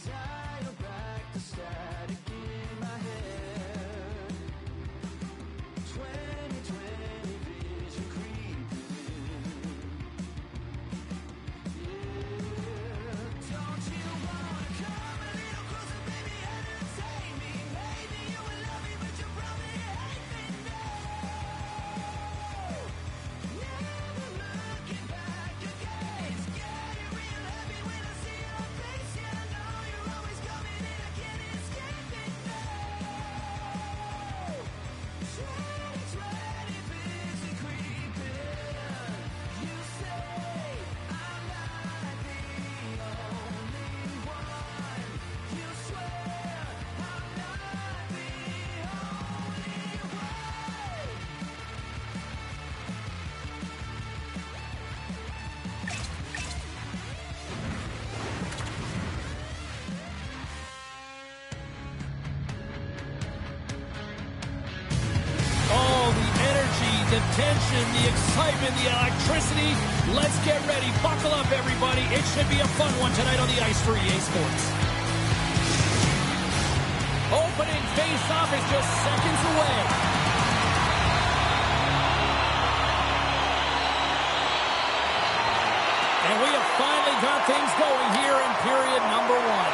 Dial back the static in my head. 2020 vision creeping in. Yeah. Don't you wanna come a little closer, baby, entertain me? Maybe you will love me, but you probably hate me now. Never looking back again. It's getting real heavy when I see your face. Yeah, I know you're always coming and I can't escape it now. 2020 vision creeping. You say I'm not the only one. You swear I'm not the only one. Oh, the energy, the tension, the excitement, the electricity. Let's get ready. Buckle up, everybody. It should be a fun one tonight on the ice for EA Sports. Opening face-off is just seconds away. And we have finally got things going here in period number one.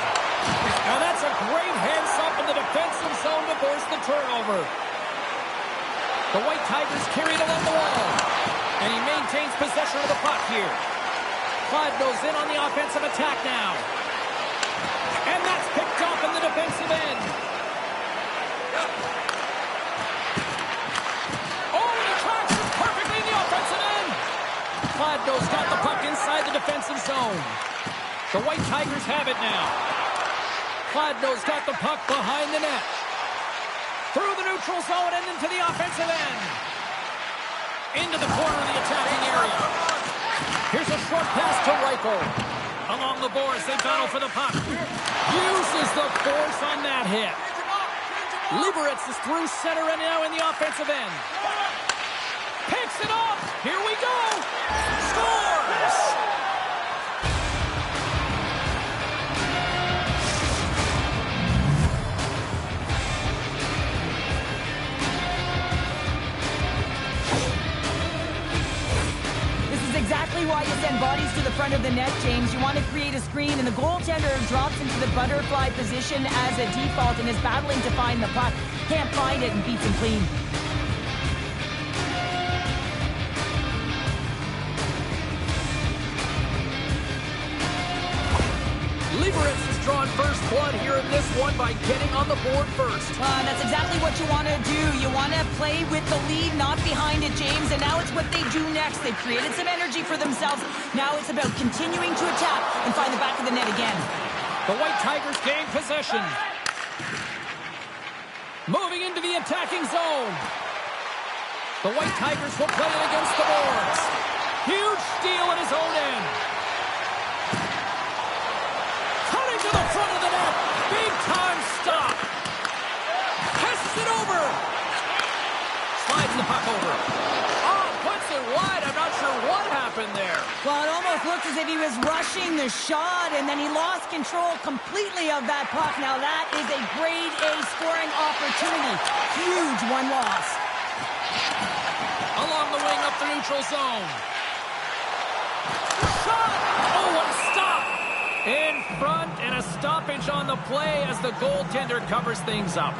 Now that's a great heads-up in the defensive zone to force the turnover. The White Tigers carry it along the wall. And he maintains possession of the puck here. Clyde goes in on the offensive attack now. And that's picked up in the defensive end. Oh, and he tracks it perfectly in the offensive end. Clyde's got the puck inside the defensive zone. The White Tigers have it now. Clyde's got the puck behind the net. Through the neutral zone and into the offensive end. Into the corner of the attacking area. Here's a short pass to Reichel. Along the boards, they battle for the puck. Uses the force on that hit. Liberec is through center and now in the offensive end. Picks it up. Here we go. Scores! Exactly why you send bodies to the front of the net, James. You want to create a screen, and the goaltender drops into the butterfly position as a default and is battling to find the puck. Can't find it and beats him clean. Liberec has drawn first blood here in this one by getting on the board first. That's exactly what you want to do. You want to play with the lead, not behind it, James. And now it's what they do next. They've created some energy for themselves. Now it's about continuing to attack and find the back of the net again. The White Tigers gain possession. Moving into the attacking zone. The White Tigers will play it against the boards. Huge steal at his own end. Cutting to the front of the net. Big time stop. Passes it over. Slides the puck over. Oh, puts it wide. I'm not sure what happened there. Well, it almost looked as if he was rushing the shot, and then he lost control completely of that puck. Now that is a grade A scoring opportunity. Huge one loss. Along the wing up the neutral zone. Shot! Oh, what a stop! In front, and a stoppage on the play as the goaltender covers things up.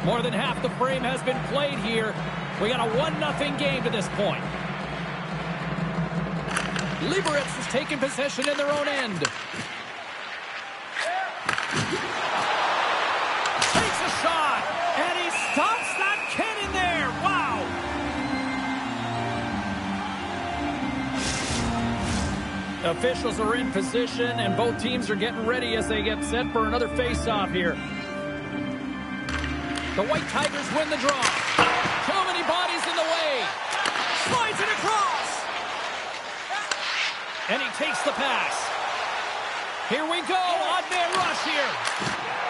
More than half the frame has been played here. We got a 1-0 game to this point. Liberec has taken possession in their own end. Takes a shot, and he stops that cannon there. Wow! Officials are in position, and both teams are getting ready as they get set for another face-off here. The White Tigers win the draw. Too many bodies in the way. Slides it across. And he takes the pass. Here we go. Odd man rush here.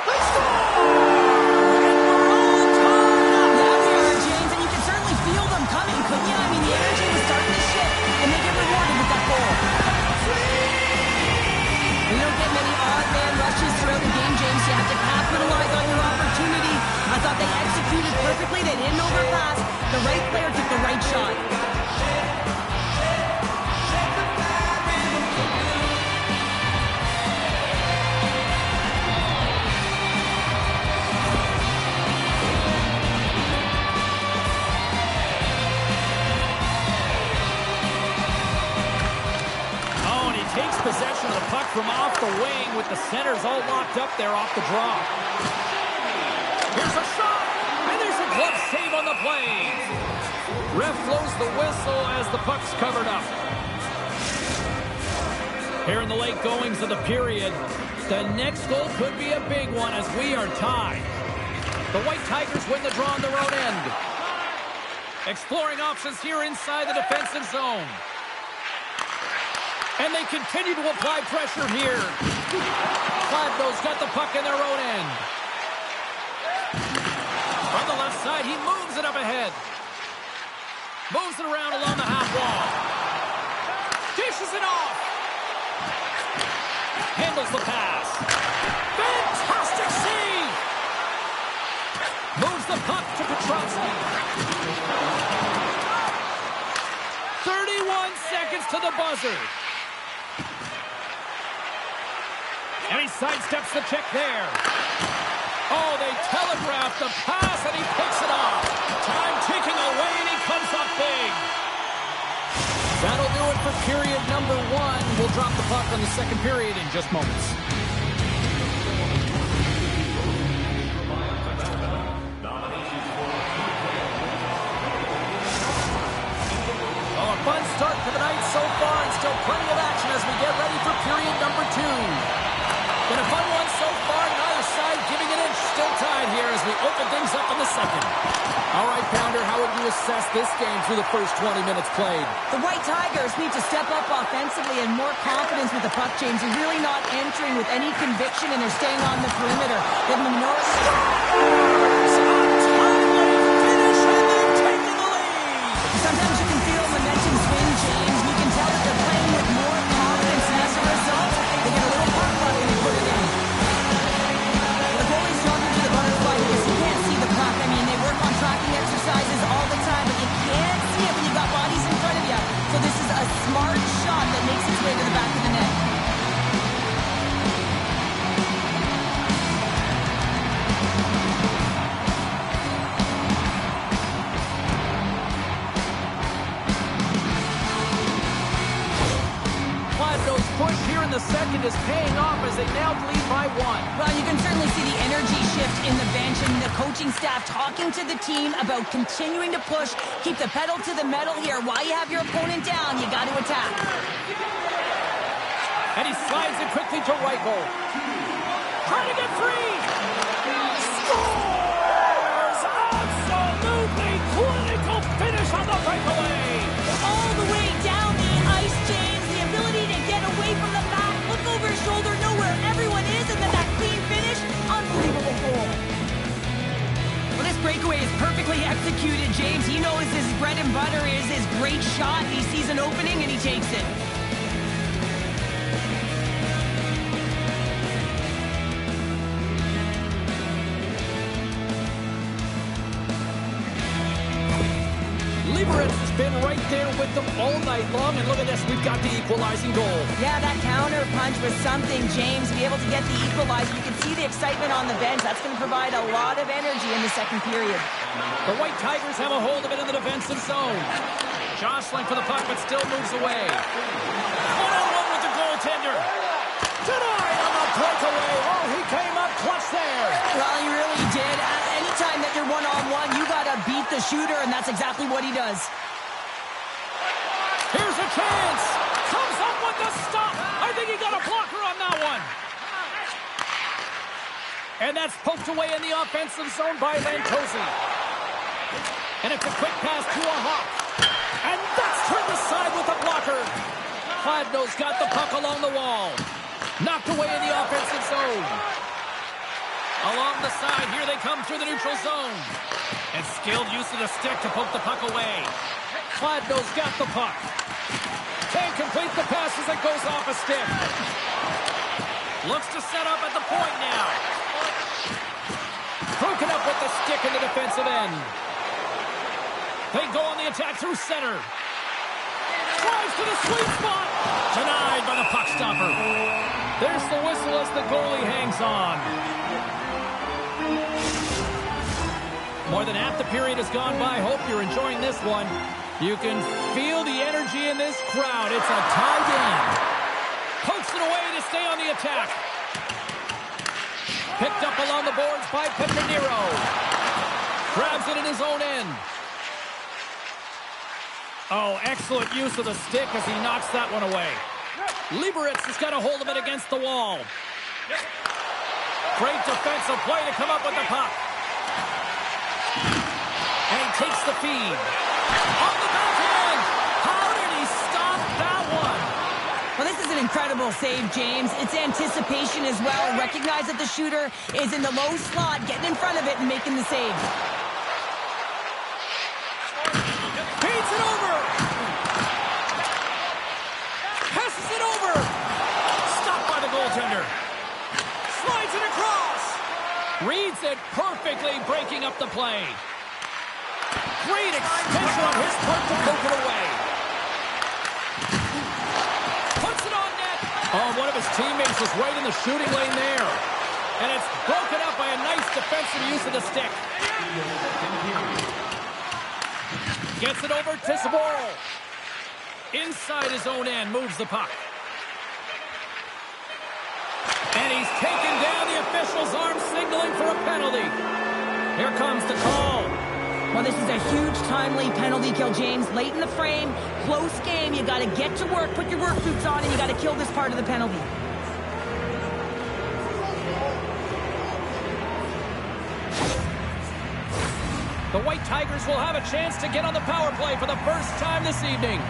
They score! And we're all tied up. Yeah, we are, James, and you can certainly feel them coming, couldn't you? I mean, the energy was starting to shift, and they get rewarded with that goal. You don't get many capitalize on your opportunity. I thought they executed perfectly. They didn't overpass. The right player took the right shot. Takes possession of the puck from off the wing with the centers all locked up there off the draw. Here's a shot, and there's a glove save on the play. Ref blows the whistle as the puck's covered up. Here in the late goings of the period, the next goal could be a big one as we are tied. The White Tigers win the draw on their own end. Exploring options here inside the defensive zone. And they continue to apply pressure here. Kladno's got the puck in their own end. On the left side, he moves it up ahead. Moves it around along the half wall. Dishes it off. Handles the pass. Fantastic save. Moves the puck to Petrovsky. 31 seconds to the buzzer. And he sidesteps the check there. Oh, they telegraphed the pass, and he picks it off. Time ticking away, and he comes up big. That'll do it for period number 1. We'll drop the puck on the second period in just moments. Well, a fun start to the night so far, and still plenty of action as we get ready for period number 2. Been a fun one so far, neither side giving an inch. Still tied here as we open things up in the second. All right, Pounder, how would you assess this game through the first 20 minutes played? The White Tigers need to step up offensively and more confidence with the puck, James. They're really not entering with any conviction, and they're staying on the perimeter. They have the minority. Sometimes you can feel momentum swing, James. You can tell that they're playing with more confidence, and as a result, they get a little puck luck and they put it in. The goalie's talking to the butterfly because he can't see the puck. I mean, they work on tracking exercises all the time, but you can't see it when you've got bodies in front of you. So this is a smart shot that makes its way to the back of the net. Push here in the second is paying off as they now lead by 1. Well, you can certainly see the energy shift in the bench and the coaching staff talking to the team about continuing to push, keep the pedal to the metal here. While you have your opponent down, you got to attack. And he slides it quickly to Reichel. Trying to get free. Scores! Absolutely clinical finish on the breakaway. All the way down the ice, James. The ability to get away from the back, look over his shoulder, know where everyone is, and then that clean finish. Unbelievable goal. Well, this breakaway is perfectly executed, James. He knows his bread and butter is his great shot. He sees an opening and he takes it. Liberec has been right there with them all night long, and look at this, we've got the equalizing goal. Yeah, that counter punch was something, James. Be able to get the equalizer. You can see the excitement on the bench. That's going to provide a lot of energy in the second period. The White Tigers have a hold of it in the defensive zone. Jostling for the puck, but still moves away. One-on-one with the goaltender. Denied on the breakaway. Oh, he came up clutch there. Well, he really did. Anytime that you're one-on-one, you got to beat the shooter, and that's exactly what he does. Here's a chance. Comes up with the stop. I think he got a blocker on that one. And that's poked away in the offensive zone by Lantosi. And it's a quick pass to a Hawk. And that's turned aside with a blocker. Kladno's got the puck along the wall. Knocked away in the offensive zone. Along the side, here they come through the neutral zone. And skilled use of the stick to poke the puck away. Kladno's got the puck. Can't complete the pass as it goes off a stick. Looks to set up at the point now. up with the stick in the defensive end. They go on the attack through center. Drives to the sweet spot. Denied by the puck stopper. There's the whistle as the goalie hangs on. More than half the period has gone by. Hope you're enjoying this one. You can feel the energy in this crowd. It's a tie game. Pokes it away to stay on the attack. Picked up along the boards by Petronero. Grabs it in his own end. Oh, excellent use of the stick as he knocks that one away. Liberec has got a hold of it against the wall. Great defensive play to come up with the puck. And he takes the feed. On the backhand! How did he stop that one? Well, this is an incredible save, James. It's anticipation as well. Recognize that the shooter is in the low slot, getting in front of it and making the save. Feeds it over! Passes it over! Stopped by the goaltender. Slides it across! Reads it perfectly, breaking up the play. Great extension on his part to poke it away. Puts it on net. Oh, one of his teammates was right in the shooting lane there. And it's broken up by a nice defensive use of the stick. Gets it over to Zboril. Inside his own end, moves the puck. And he's taken down. The official's arm signaling for a penalty. Here comes the call. Well, this is a huge, timely penalty kill, James. Late in the frame, close game. You got to get to work, put your work boots on, and you got to kill this part of the penalty. The White Tigers will have a chance to get on the power play for the first time this evening.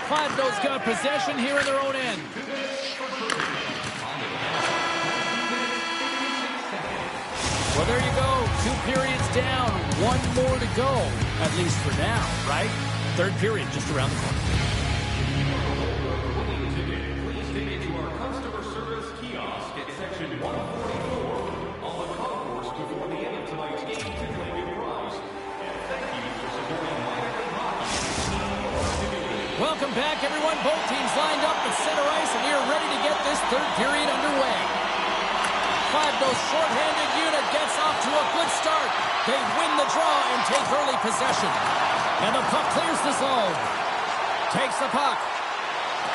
Kladno's got possession here in their own end. Well, there you go. 2 periods down. 1 more to go. At least for now, right? Third period just around the corner. Please take it to our customer service kiosk at section 144 on the concourse before the end of tonight's game to claim your prize. And thank you for supporting Miami Hockey. Welcome back, everyone. Both teams lined up at center ice, and we are ready to get this third period underway. Kladno's shorthanded unit gets off to a good start. They win the draw and take early possession. And the puck clears the zone. Takes the puck.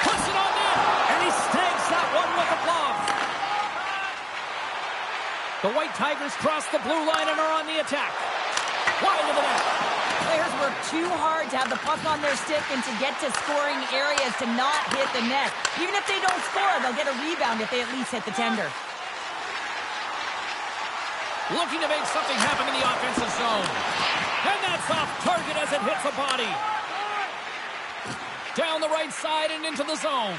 Puts it on net. And he snags that one with a glove. The White Tigers cross the blue line and are on the attack. Wide of the net. Players work too hard to have the puck on their stick and to get to scoring areas to not hit the net. Even if they don't score, they'll get a rebound if they at least hit the tender. Looking to make something happen in the offensive zone. And that's off target as it hits a body. Down the right side and into the zone.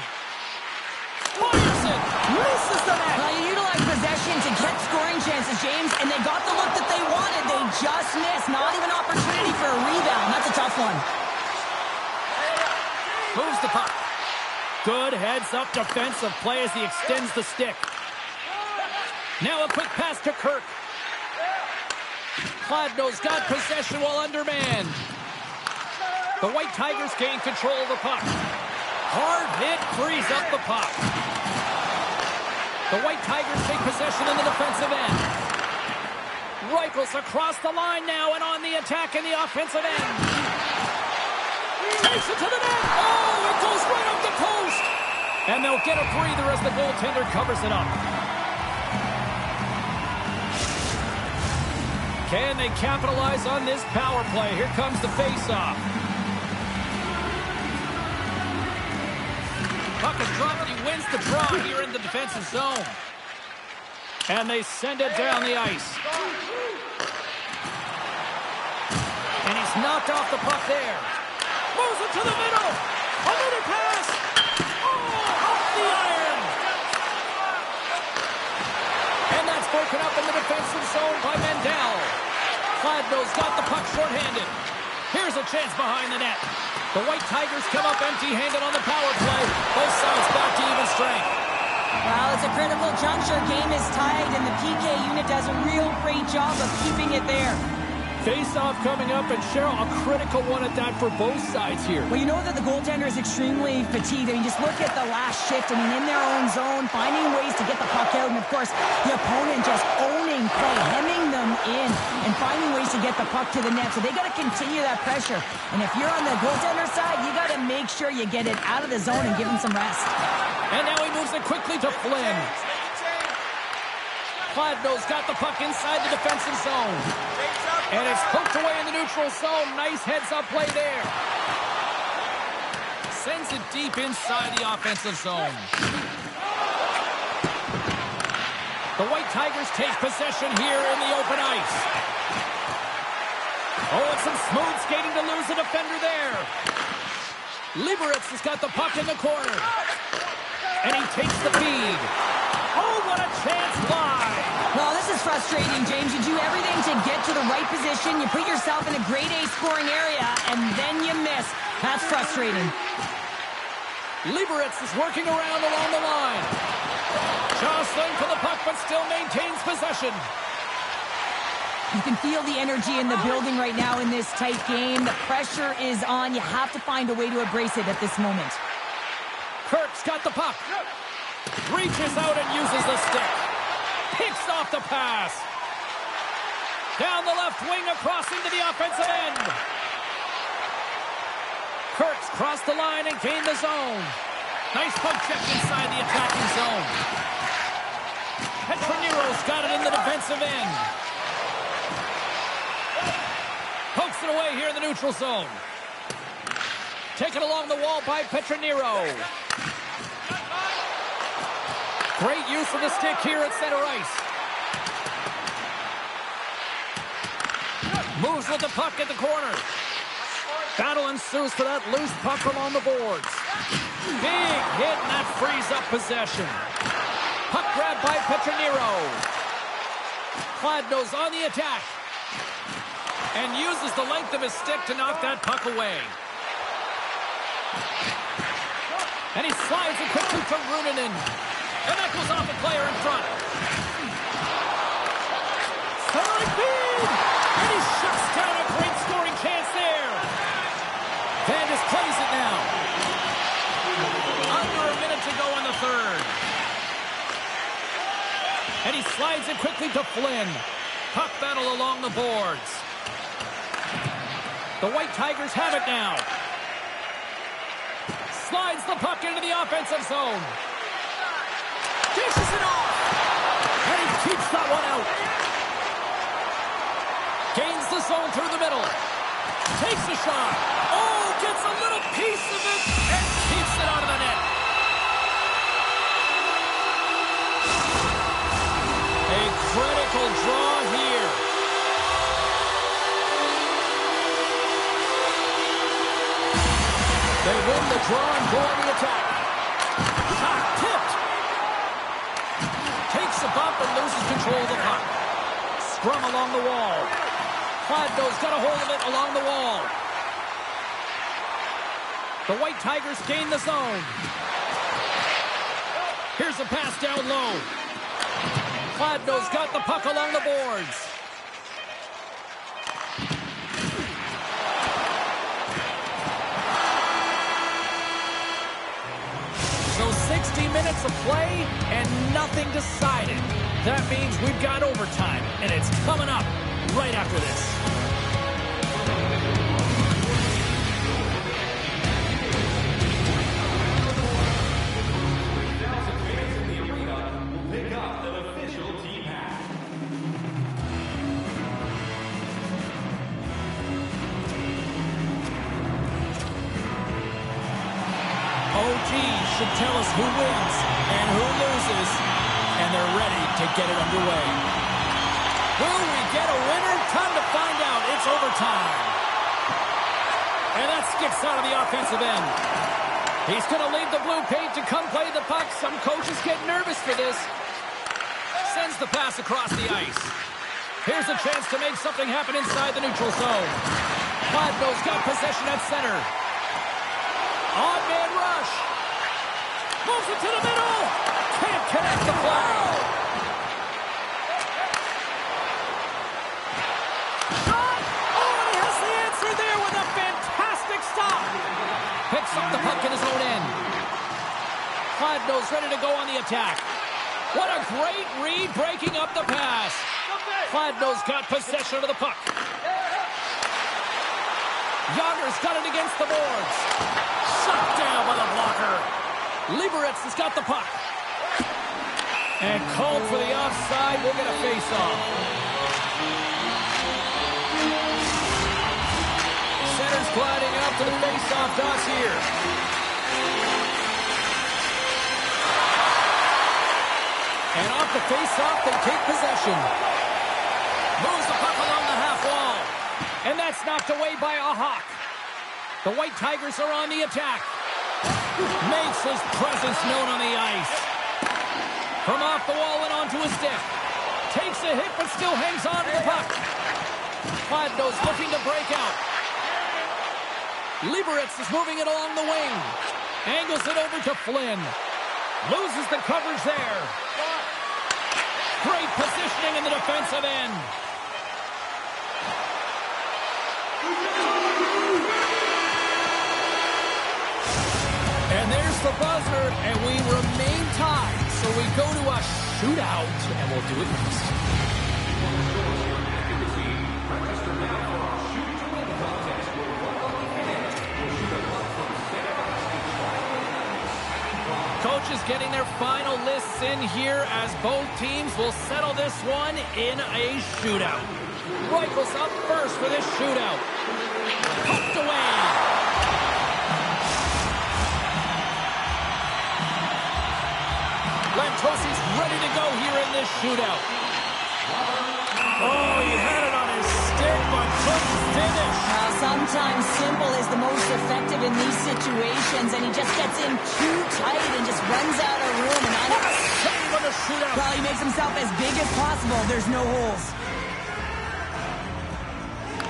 Fires it. Misses the net. Well, you utilize possession to get scoring chances, James, and they got the look that they wanted. They just missed. Not even opportunity for a rebound. That's a tough one. Moves the puck. Good heads-up defensive play as he extends the stick. Now a quick pass to Kirk. Kladno's got possession while undermanned. The White Tigers gain control of the puck. Hard hit frees up the puck. The White Tigers take possession in the defensive end. Reichels across the line now and on the attack in the offensive end. Takes it to the net. Oh, it goes right up the post. And they'll get a breather as the goaltender covers it up. Can they capitalize on this power play? Here comes the face-off. Puck is dropped and he wins the draw here in the defensive zone. And they send it down the ice. And he's knocked off the puck there. Moves it to the middle. Another pass. Oh, off the iron. And that's broken up in the defensive zone by Mendel. Kladno's got the puck shorthanded. Here's a chance behind the net. The White Tigers come up empty-handed on the power play. Both sides back to even strength. Well, it's a critical juncture. Game is tied, and the PK unit does a real great job of keeping it there. Face-off coming up, and Cheryl, a critical one at that for both sides here. Well, you know that the goaltender is extremely fatigued. I mean, just look at the last shift. I mean, in their own zone, finding ways to get the puck out. And, of course, the opponent just owning play, hemming them in, and finding ways to get the puck to the net. So they got to continue that pressure. And if you're on the goaltender side, you got to make sure you get it out of the zone and give him some rest. And now he moves it quickly to Flynn. Kladno's got the puck inside the defensive zone. And it's hooked away in the neutral zone. Nice heads-up play there. Sends it deep inside the offensive zone. The White Tigers take possession here in the open ice. Oh, and some smooth skating to lose the defender there. Liberec has got the puck in the corner. And he takes the feed. Oh, what a chance live. Well, this is frustrating, James. You do everything to get to the right position. You put yourself in a grade A scoring area, and then you miss. That's frustrating. Liberec is working around along the line. Jostling for the puck, but still maintains possession. You can feel the energy in the building right now in this tight game. The pressure is on. You have to find a way to embrace it at this moment. Kirk's got the puck. Reaches out and uses the stick. Picks off the pass. Down the left wing, across into the offensive end. Kirk's crossed the line and gained the zone. Nice poke check inside the attacking zone. Petroniro's got it in the defensive end. Pokes it away here in the neutral zone. Taken along the wall by Petroniro. Great use of the stick here at center ice. Moves with the puck at the corner. Battle ensues for that loose puck along the boards. Big hit, and that frees up possession. Puck grab by Petroniro. Kladno's on the attack. And uses the length of his stick to knock that puck away. And he slides it quickly to Runinen. And that goes off a player in front. Solid feed! And he shuts down a great scoring chance there. Vandis plays it now. Under a minute to go in the third. And he slides it quickly to Flynn. Puck battle along the boards. The White Tigers have it now. Slides the puck into the offensive zone. Dishes it off. And he keeps that one out. Gains the zone through the middle. Takes a shot. Oh, gets a little piece of it and keeps it out of the net. A critical draw here. They win the draw and go on the attack. Shot tipped. Takes a bump and loses control of the puck. Scrum along the wall. Kladno's got a hold of it along the wall. The White Tigers gain the zone. Here's a pass down low. Kladno's got the puck along the boards. So 60 minutes of play and nothing decided. That means we've got overtime, and it's coming up right after this. Should tell us who wins and who loses, and they're ready to get it underway. Will we get a winner? Time to find out. It's overtime. And that skips out of the offensive end. He's going to leave the blue paint to come play the puck. Some coaches get nervous for this. Sends the pass across the ice. Here's a chance to make something happen inside the neutral zone. Kladno's got possession at center. On man rush. Moves it to the middle. Can't connect the flag. Shot! Oh, and he has the answer there with a fantastic stop. Picks up the puck in his own end. Kladno's ready to go on the attack. What a great read, breaking up the pass. Kladno's got possession of the puck. Yager's got it against the boards. Shot down by the blocker. Liberec has got the puck. And called for the offside. We'll get a face-off. Center's gliding out to the face-off dot here. And off the face-off, they take possession. Moves the puck along the half wall. And that's knocked away by a Hawk. The White Tigers are on the attack. Makes his presence known on the ice. From off the wall and onto his stick. Takes a hit but still hangs on to the puck. Kladno's looking to break out. Liberec is moving it along the wing. Angles it over to Flynn. Loses the coverage there. Great positioning in the defensive end. And there's the buzzer, and we remain tied. So we go to a shootout, and we'll do it next. Coaches getting their final lists in here as both teams will settle this one in a shootout. Rifles up first for this shootout. Pucked away. Lantosi's ready to go here in this shootout. Oh, he had it on his stick, but couldn't finish. Sometimes simple is the most effective in these situations, and he just gets in too tight and just runs out of room. And What a save on the shootout. well, he makes himself as big as possible. There's no holes.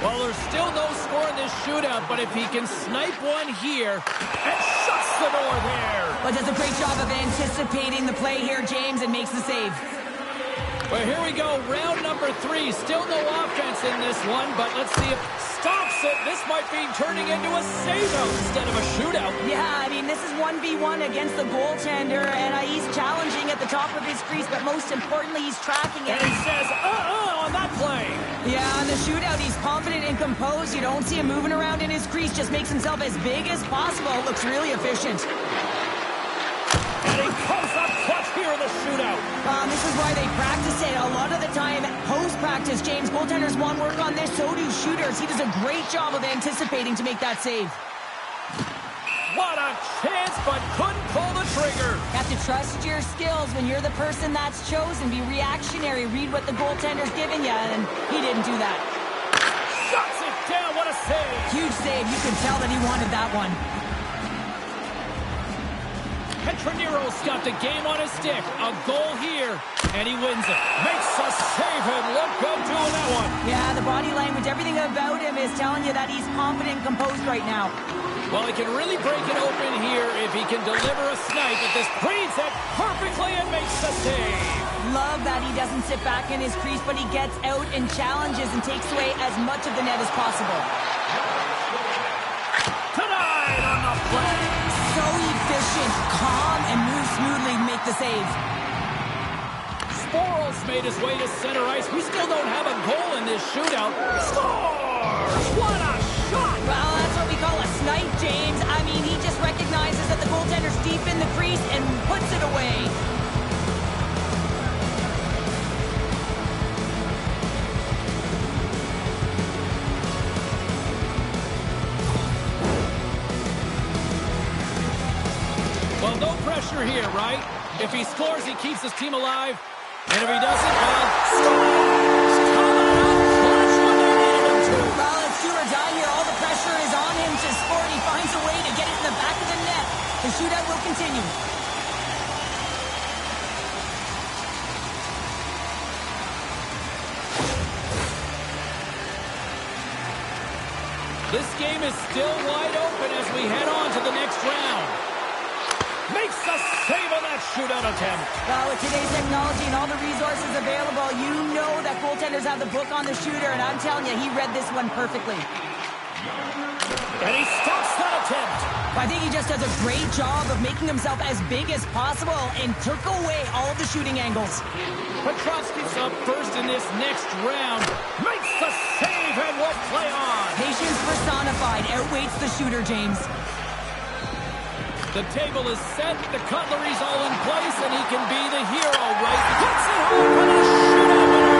Well, there's still no score in this shootout, but if he can snipe one here and shuts the door there. But does a great job of anticipating the play here, James, and makes the save. Well, here we go. Round number 3. Still no offense in this one, but let's see if stops it. This might be turning into a save-out instead of a shootout. Yeah, I mean, this is 1v1 against the goaltender, and he's challenging at the top of his crease, but most importantly, he's tracking it. And he says, on that play. Yeah, in the shootout, he's confident and composed. You don't see him moving around in his crease, just makes himself as big as possible. Looks really efficient. And he comes up clutch here in the shootout. This is why they practice it. A lot of the time, post-practice, James, goaltenders want work on this, so do shooters. He does a great job of anticipating to make that save. What a chance, but couldn't pull the trigger. You have to trust your skills when you're the person that's chosen. Be reactionary. Read what the goaltender's giving you, and he didn't do that. Shuts it down. What a save. Huge save. You could tell that he wanted that one. Petroniro's got the game on his stick. A goal here, and he wins it. Makes a save and look good doing that one. Yeah, the body language, everything about him is telling you that he's confident and composed right now. Well, he can really break it open here if he can deliver a snipe at this. Reads it perfectly and makes the save. Love that he doesn't sit back in his crease, but he gets out and challenges and takes away as much of the net as possible. Tonight on the play. So efficient, calm, and moves smoothly to make the save. Sporos made his way to center ice. We still don't have a goal in this shootout. Scores! What a shot! Well, that's what we call a snipe, James. I mean, he just recognizes that the goaltender's deep in the crease and puts it away. Well, no pressure here, right? If he scores, he keeps his team alive. And if he doesn't, well, scores! Coming up clutch when they needed him to. Well, it's do or die here. All the pressure is on him to score, and he finds a way to get it in the back of the net. The shootout will continue. This game is still wide open as we head on to the next round. Makes a save on that shootout attempt. Well, with today's technology and all the resources available, you know that goaltenders have the book on the shooter, and I'm telling you, he read this one perfectly. And he stops that attempt. I think he just does a great job of making himself as big as possible and took away all of the shooting angles. Petrovsky's up first in this next round. Makes the save and will play on. Patience personified outweighs the shooter, James. The table is set, the cutlery's all in place, and he can be the hero, right? Puts it home for the shootout winner!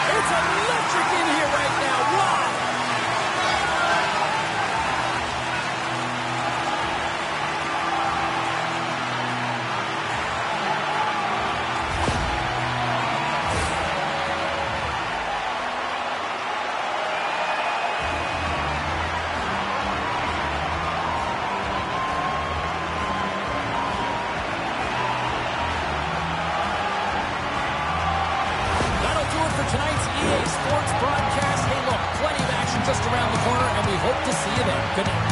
It's electric in here right now. Wow! That'll do it for tonight's EA Sports broadcast. Hey, look, plenty of action just around the corner, and we hope to see you there. Good night.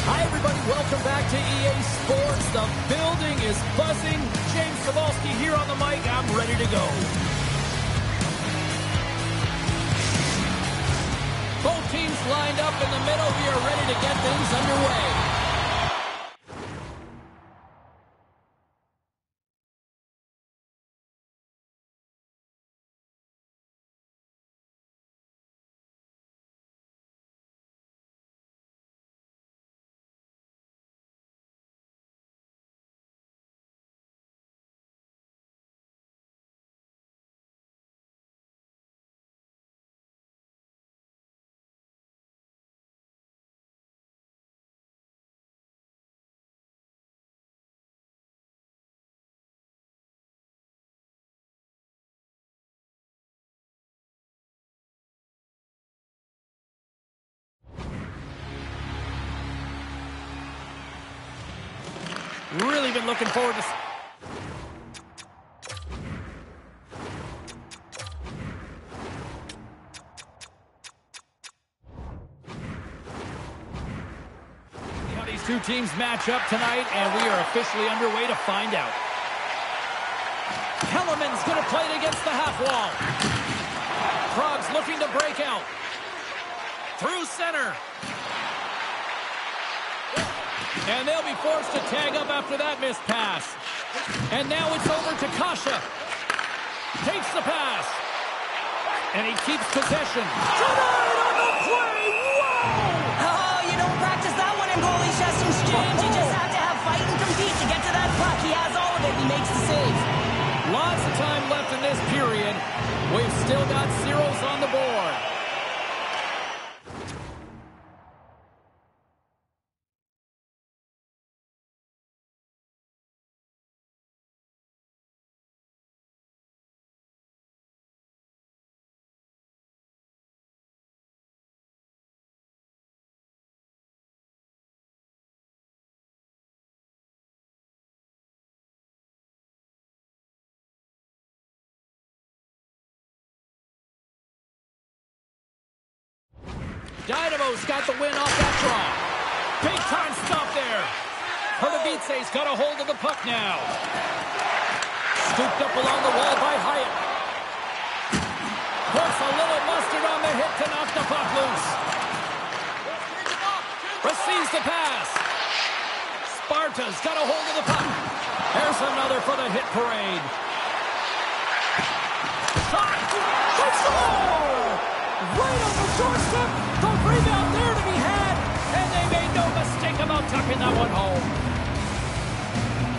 Hi, everybody. Welcome back to EA Sports. The building is buzzing. James Cebulski here on the mic. I'm ready to go. Both teams lined up in the middle. We are ready to get things underway. Really been looking forward to... how these two teams match up tonight, and we are officially underway to find out. Kellerman's going to play it against the half wall. Krog's looking to break out. Through center. And they'll be forced to tag up after that missed pass. And now it's over to Kasha. Takes the pass. And he keeps possession. Denied on the play. Whoa! Oh, you don't practice that one in goalie sessions, James. You just have to have fight and compete to get to that puck. He has all of it. He makes the save. Lots of time left in this period. We've still got zeros on the board. Dynamo's got the win off that draw. Big time stop there. Pardubice's got a hold of the puck now. Scooped up along the wall by Hyatt. Puts a little mustard on the hit to knock the puck loose. Receives the pass. Sparta's got a hold of the puck. There's another for the hit parade. Shot! They score! Right on the doorstep. The rebound there to be had. And they made no mistake about tucking that one home.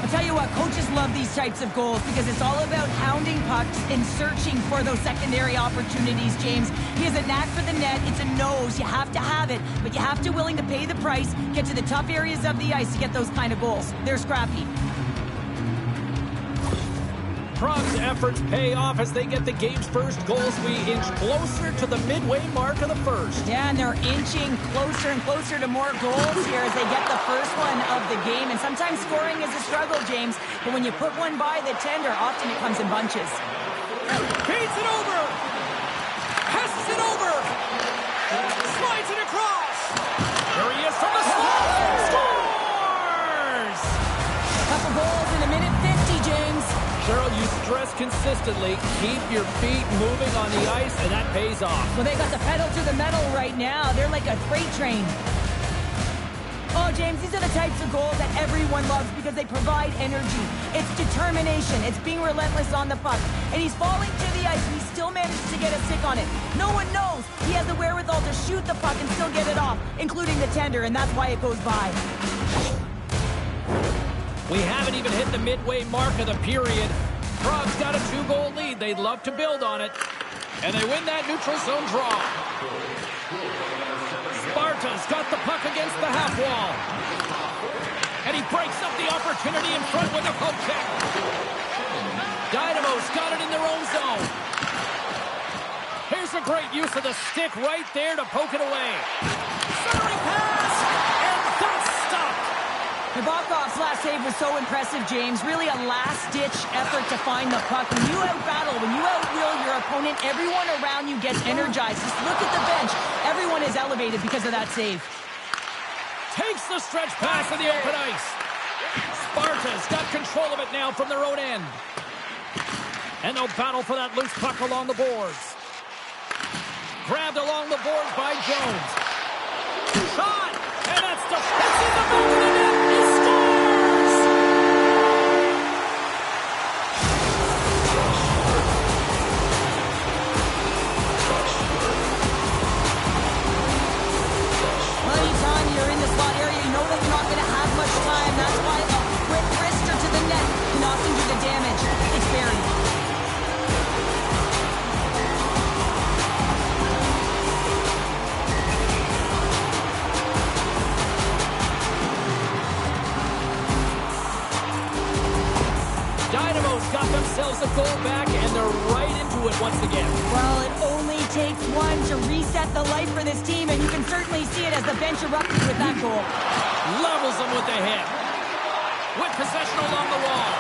I'll tell you what, coaches love these types of goals because it's all about hounding pucks and searching for those secondary opportunities, James. He has a knack for the net. It's a nose. You have to have it, but you have to willing to pay the price, get to the tough areas of the ice to get those kind of goals. They're scrappy. Prague's efforts pay off as they get the game's first goals. We inch closer to the midway mark of the first. Yeah, and they're inching closer and closer to more goals here as they get the first one of the game. And sometimes scoring is a struggle, James, but when you put one by the tender, often it comes in bunches. Feeds it over. Passes it over. Slides it across. There he is from the slot. Scores! A couple goals in a minute 50, James. Cheryl, you stress consistently, keep your feet moving on the ice, and that pays off. Well, they got the pedal to the metal right now. They're like a freight train. Oh, James, these are the types of goals that everyone loves because they provide energy. It's determination. It's being relentless on the puck. And he's falling to the ice, and he still manages to get a stick on it. No one knows he has the wherewithal to shoot the puck and still get it off, including the tender, and that's why it goes by. We haven't even hit the midway mark of the period. Prague's got a 2-goal lead. They'd love to build on it. And they win that neutral zone draw. Sparta's got the puck against the half wall. And he breaks up the opportunity in front with a poke check. Dynamo's got it in their own zone. Here's a great use of the stick right there to poke it away. Centering pass! And that's stopped. Nabokov's last save was so impressive, James. Really a last-ditch effort to find the puck. When you out-battle, when you out-will your opponent, everyone around you gets energized. Just look at the bench. Everyone is elevated because of that save. Takes the stretch pass in the open ice. Sparta's got control of it now from their own end. And they'll battle for that loose puck along the boards. Grabbed along the boards by Jones. Shot! And that's defensive the back of the net. He scores! Anytime you're in the slot area, you know that you're not going to have much time. That's why a quick wrister to the net can often do the damage. It's buried. Dynamo's got themselves a goal back, and they're right into it once again. Well, it only takes one to reset the life for this team, and you can certainly see it as the bench erupted with that goal. Levels them with the hit. With possession along the wall.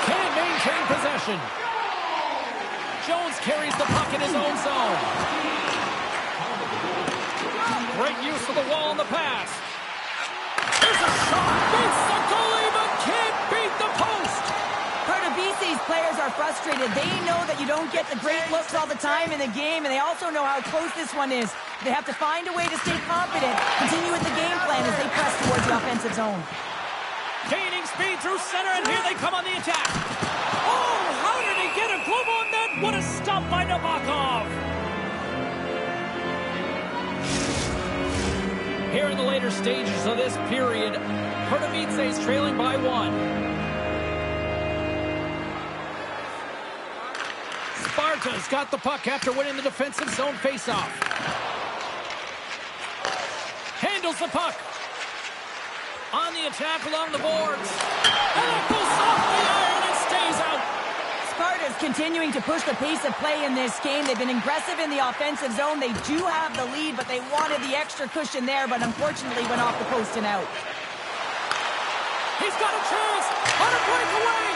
Can't maintain possession. Jones carries the puck in his own zone. Great use of the wall on the pass. There's a shot. Beats the goalie, but can't beat the post. Pardubice's players are frustrated. They know that you don't get the great looks all the time in the game, and they also know how close this one is. They have to find a way to stay confident, continue with the game plan as they press towards the offensive zone. Gaining speed through center, and here they come on the attack. Oh, how did he get a glove on that? What a stop by Nabokov. Here in the later stages of this period, Pardubice's trailing by 1. Sparta's got the puck after winning the defensive zone faceoff. Handles the puck. On the attack along the boards. And it goes off the iron and stays out. Sparta's continuing to push the pace of play in this game. They've been aggressive in the offensive zone. They do have the lead, but they wanted the extra cushion there, but unfortunately went off the post and out. He's got a chance on a breakaway.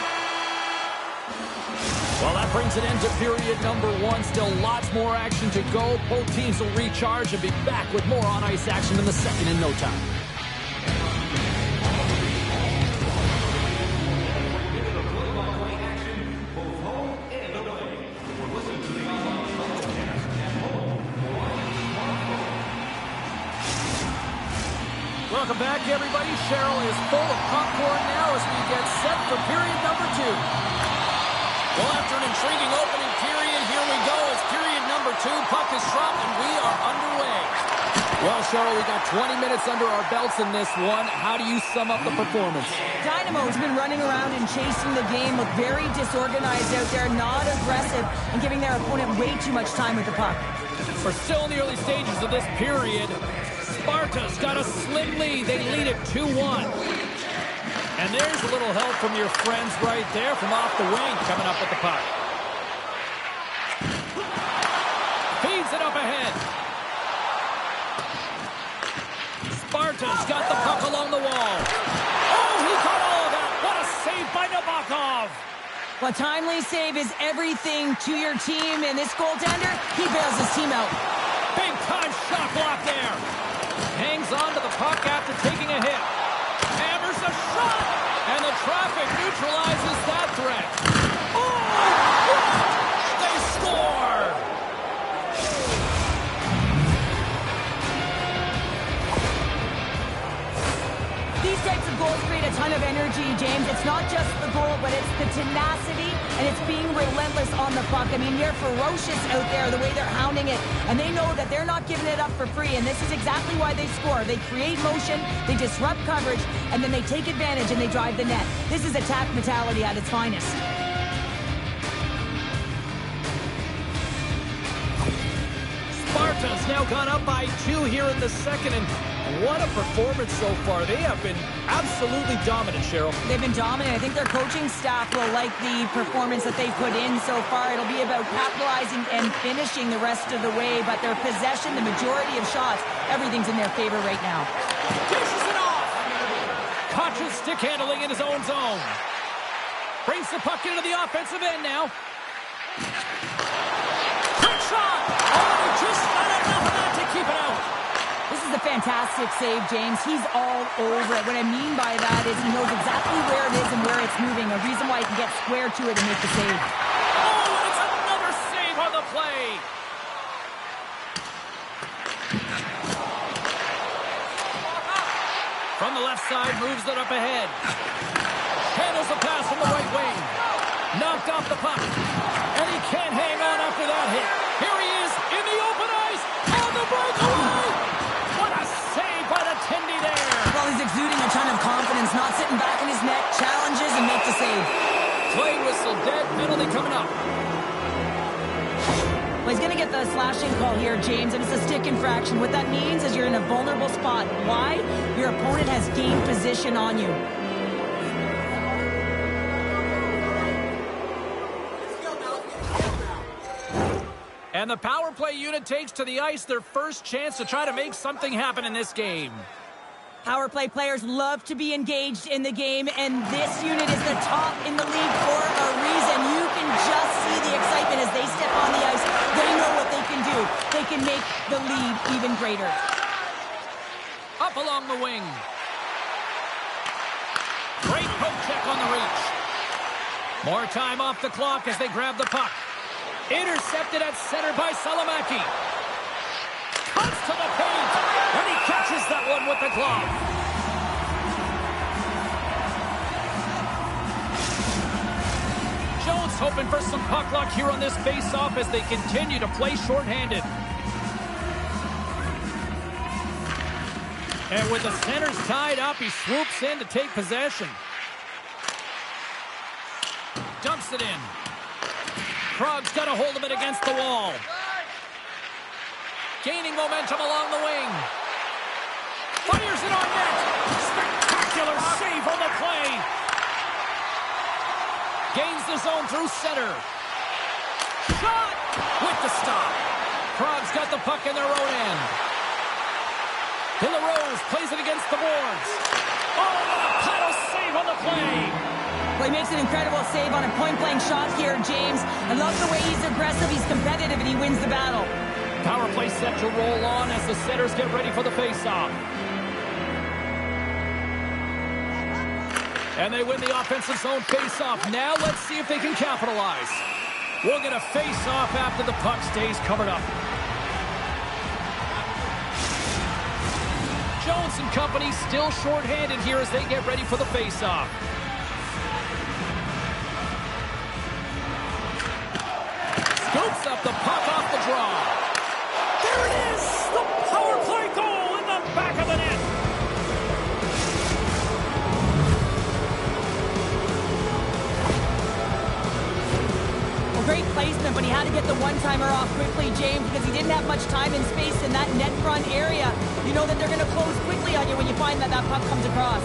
Well, that brings an end to period number one. Still lots more action to go. Both teams will recharge and be back with more on-ice action in the second in no time. Welcome back, everybody. Cheryl is full of popcorn now as we get set for period number two. Well, after an intriguing opening period, here we go. It's period number two. Puck is dropped, and we are underway. Well, Cheryl, we got 20 minutes under our belts in this one. How do you sum up the performance? Dynamo's been running around and chasing the game, look very disorganized out there, not aggressive, and giving their opponent way too much time with the puck. We're still in the early stages of this period. Sparta's got a slim lead. They lead it 2-1. And there's a little help from your friends right there from off the wing coming up with the puck. Feeds it up ahead. Sparta's got the puck along the wall. Oh, he caught all of that. What a save by Nabokov. Well, a timely save is everything to your team, and this goaltender, he bails his team out. Big time shot block there. Hangs on to the puck after taking a hit. Hammers a shot, and the traffic neutralizes that threat. Oh, they score! These types of goals create a ton of energy, James. It's not just the goal, but it's the tenacity, and it's being relentless on the puck. I mean, they're ferocious out there, the way they're hounding it, and they know that they're not giving it up for free, and this is exactly why they score. They create motion, they disrupt coverage, and then they take advantage and they drive the net. This is attack mentality at its finest. Sparta's now gone up by 2 here in the second, and what a performance so far. They have been absolutely dominant, Cheryl. They've been dominant. I think their coaching staff will like the performance that they've put in so far. It'll be about capitalizing and finishing the rest of the way, but their possession, the majority of shots, everything's in their favor right now. Dishes it off. Koch's stick handling in his own zone. Brings the puck into the offensive end now. Quick shot. Oh, just not enough of that to keep it out. This is a fantastic save, James. He's all over it. What I mean by that is he knows exactly where it is and where it's moving. A reason why he can get square to it and make the save. Oh, and it's another save on the play. From the left side, moves it up ahead. Handles the pass from the right wing. Knocked off the puck. And he can't hang on after that hit. Here he is in the open ice. On the breakaway. What a save by the Tendy there. Well, he's exuding a ton of confidence, not sitting back in his net, challenges and makes the save. Play whistle dead. Penalty coming up. Well, he's going to get the slashing call here, James, and it's a stick infraction. What that means is you're in a vulnerable spot. Why? Your opponent has gained position on you. And the power play unit takes to the ice their first chance to try to make something happen in this game. Power play players love to be engaged in the game, and this unit is the top in the league for a reason. You can just see the excitement as they step on the ice. They know what they can do. They can make the lead even greater. Up along the wing. Great poke check on the reach. More time off the clock as they grab the puck. Intercepted at center by Salamaki. Cuts to the paint, and he catches that one with the glove. Jones hoping for some puck luck here on this face-off as they continue to play shorthanded. And with the centers tied up, he swoops in to take possession. Dumps it in. Krug's got a hold of it against the wall. Gaining momentum along the wing. Fires it on net. Spectacular save on the play. Gains the zone through center. Shot with the stop. Krug's got the puck in their own end. DeLaRose plays it against the boards. Oh, what a paddle save on the play. Well, he makes an incredible save on a point-blank shot here, James. I love the way he's aggressive, he's competitive, and he wins the battle. Power play set to roll on as the setters get ready for the face-off. And they win the offensive zone face-off. Now let's see if they can capitalize. We'll get a face-off after the puck stays covered up. Jones and company still short-handed here as they get ready for the face-off. Scoops up the puck off the draw. There it is! The power play goal in the back of the net. Well, great placement, but he had to get the one-timer off quickly, James, because he didn't have much time and space in that net front area. You know that they're going to close quickly on you when you find that that puck comes across.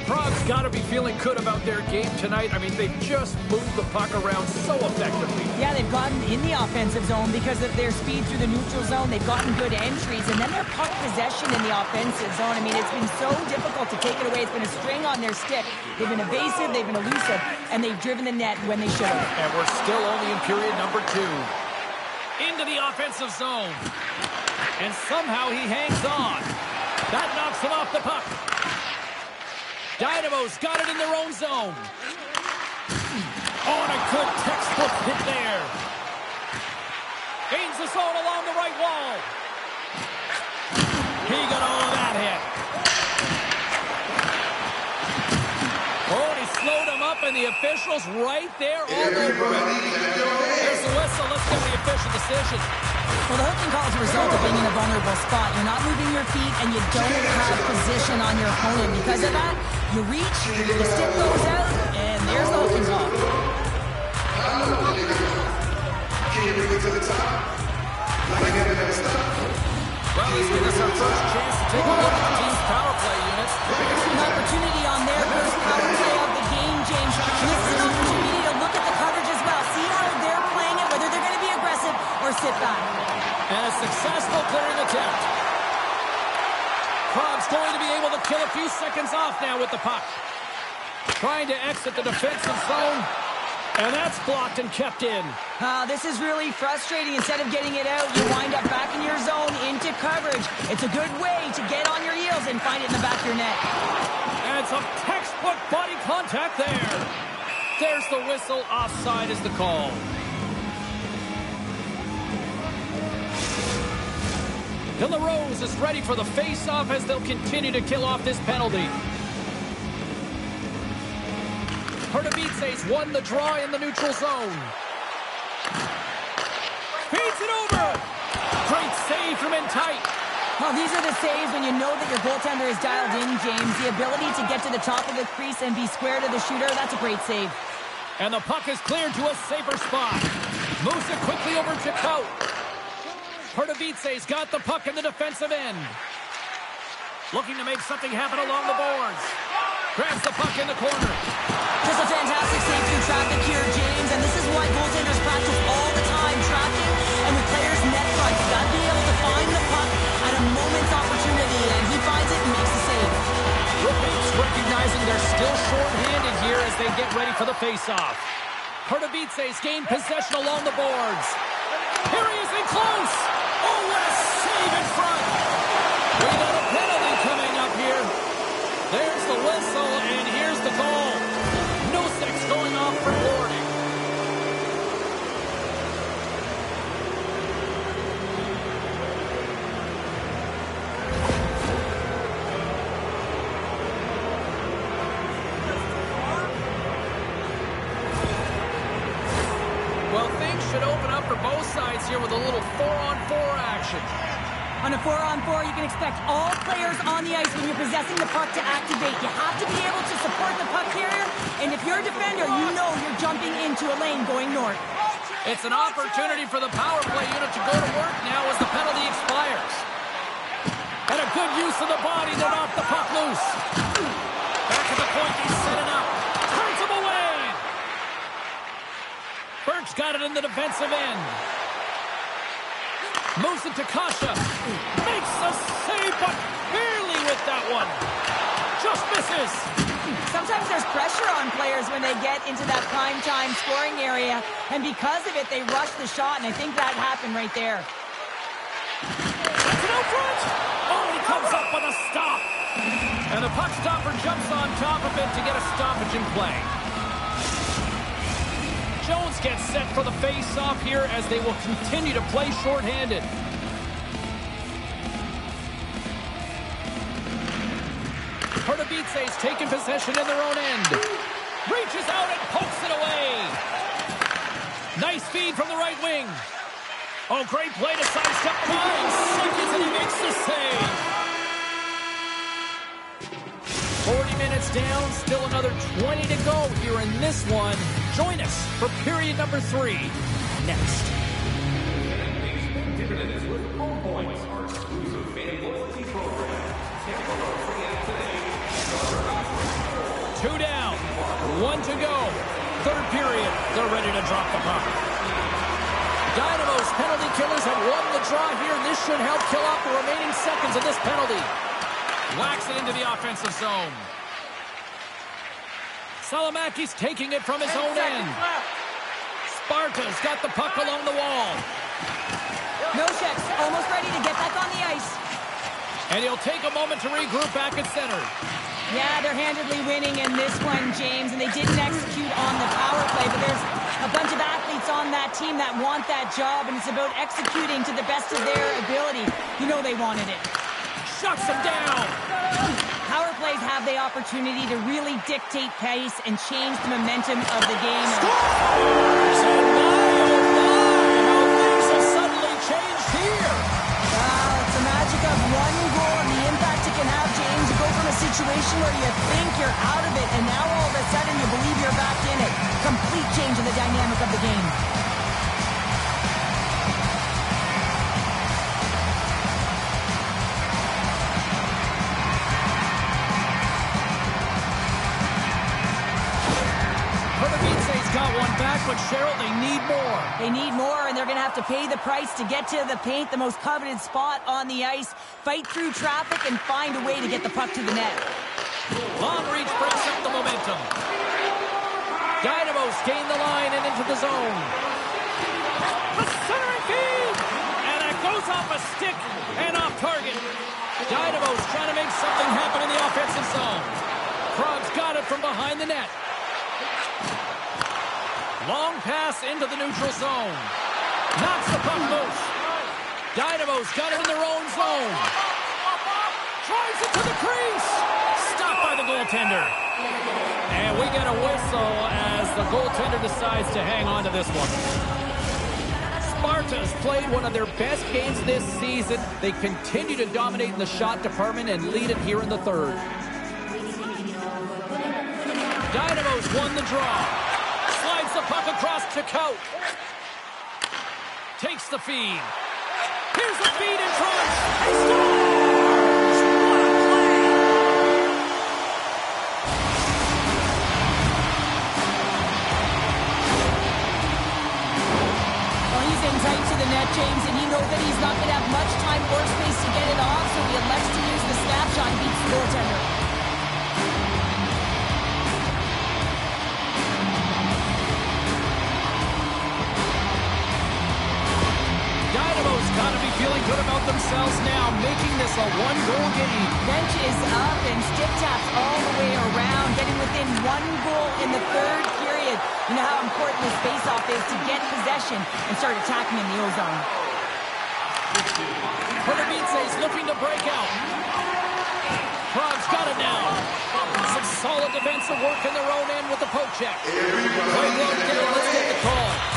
Prague's got to be feeling good about their game tonight. I mean, they've just moved the puck around so effectively. Yeah, they've gotten in the offensive zone because of their speed through the neutral zone. They've gotten good entries, and then their puck possession in the offensive zone. I mean, it's been so difficult to take it away. It's been a string on their stick. They've been evasive, they've been elusive, and they've driven the net when they should have. And we're still only in period number 2. Into the offensive zone. And somehow he hangs on. That knocks him off the puck. Dynamo's got it in their own zone. Oh, and a good textbook hit there. Gains the zone along the right wall. He got all of that hit. Oh, and he slowed him up, and the official's right there all over it. There's the whistle. Let's get the official decision. Well, the hooking call is a result of being in a vulnerable spot. You're not moving your feet, and you don't have position on your opponent. Because of that, you reach, the stick goes out, and there's the hooking call. Well, this gives us our first chance to take a look at the team's power play units. An opportunity on their first power play of the game, James. Listen, you need to look at the coverage as well. See how they're playing it, whether they're going to be aggressive or sit back. And a successful clearing attempt. Prague's going to be able to kill a few seconds off now with the puck. Trying to exit the defensive zone. And that's blocked and kept in. This is really frustrating. Instead of getting it out, you wind up back in your zone into coverage. It's a good way to get on your heels and find it in the back of your net. And some textbook body contact there. There's the whistle. Offside is the call. De La Rose is ready for the face-off as they'll continue to kill off this penalty. Pardubice's won the draw in the neutral zone. Feeds it over. Great save from in tight. Well, these are the saves when you know that your goaltender is dialed in, James. The ability to get to the top of the crease and be square to the shooter, that's a great save. And the puck is cleared to a safer spot. Moves it quickly over to Cout. Pardubice's got the puck in the defensive end. Looking to make something happen along the boards. Grabs the puck in the corner. Just a fantastic save through traffic here, James. And this is why goaltenders practice all the time, tracking and with players net front. You got to be able to find the puck at a moment's opportunity, and he finds it and makes the save. Repeats recognizing they're still short-handed here as they get ready for the face-off. Pardubice's gained possession along the boards. Here he is in close. Oh, what a save in front. We got a penalty coming up here. There's the whistle, and here's the call. Nosek going off for warning. Well, things should open up for both sides here with a little 4-on-4 action. On a 4-on-4, you can expect all players on the ice when you're possessing the puck to activate. You have to be able to support the puck carrier, and if you're a defender, you know you're jumping into a lane going north. It's an opportunity for the power play unit to go to work now as the penalty expires. And a good use of the body to knock the puck loose. Back at the point, he's setting up. Turns him away. Birch got it in the defensive end. Moves it to Kasha. Makes a save, but barely with that one. Just misses. Sometimes there's pressure on players when they get into that prime time scoring area, and because of it, they rush the shot, and I think that happened right there. That's it out front. Oh, and he comes up with a stop. And the puck stopper jumps on top of it to get a stoppage in play. Jones gets set for the face-off here as they will continue to play shorthanded. Pardubice's taking possession in their own end. Reaches out and pokes it away. Nice feed from the right wing. Oh, great play to sidestep the line. Seconds and he makes the save. 40 minutes down, still another 20 to go here in this one. Join us for period number 3 next. Dividends with home points, our exclusive fan loyalty program. Take a look free app today. 2 down, 1 to go. Third period, they're ready to drop the puck. Dynamo's penalty killers have won the draw here. This should help kill off the remaining seconds of this penalty. Whacks it into the offensive zone. Salamaki's taking it from his own end. Sparta's got the puck along the wall. Noshek's almost ready to get back on the ice. And he'll take a moment to regroup back at center. Yeah, they're handedly winning in this one, James, and they didn't execute on the power play, but there's a bunch of athletes on that team that want that job, and it's about executing to the best of their ability. You know they wanted it. Shuts him down. Power plays have the opportunity to really dictate pace and change the momentum of the game. Scores! And my, oh my, how things have suddenly changed here. It's the magic of one goal and the impact it can have, James. You go from a situation where you think you're out of it, and now all of a sudden you believe you're back in it. Complete change in the dynamic of the game. Pardubice's got one back, but Cheryl, they need more. They need more, and they're going to have to pay the price to get to the paint, the most coveted spot on the ice, fight through traffic, and find a way to get the puck to the net. Long reach breaks up the momentum. Dynamo's gain the line and into the zone. A centering feed! And it goes off a stick and off target. Dynamo's trying to make something happen in the offensive zone. Krog's got it from behind the net. Long pass into the neutral zone. Knocks the puck loose. Dynamo's got it in their own zone. Drives it to the crease. Stopped by the goaltender. And we get a whistle as the goaltender decides to hang on to this one. Sparta's played one of their best games this season. They continue to dominate in the shot department and lead it here in the third. Dynamo's won the draw. Slides the puck across to Cout. Takes the feed. Here's the feed in front. He scores! What a play! Well, he's in tight to the net, James, and you know that he's not going to have much time or space to get it off, so he elects to use the snapshot and beats the goaltender. Dynamo's got to be feeling good about themselves now, making this a one-goal game. Bench is up and stick taps all the way around, getting within 1 goal in the third period. You know how important this face-off is to get possession and start attacking in the O-zone. Pardubice's looking to break out. Krog's got it now. Some solid defensive work in their own end with the poke check. Right, let's get the call.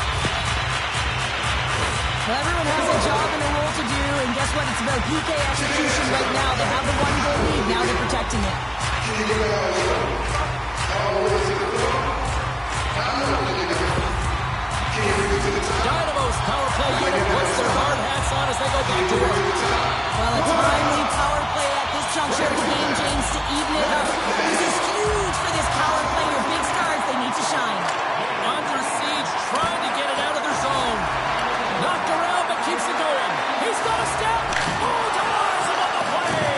Well, everyone has a job and a role to do, and guess what? It's about PK execution right now. They have the 1 goal lead. Now they're protecting it. Dynamo's power play unit puts their hard hats on as they go back to work. Well, a timely power juncture of the game, James, to even it up. This is huge for this power play. Your big stars, they need to shine. Under siege, trying to get it out of their zone. Knocked around, but keeps it going. He's got a step. Oh, denies him on the play.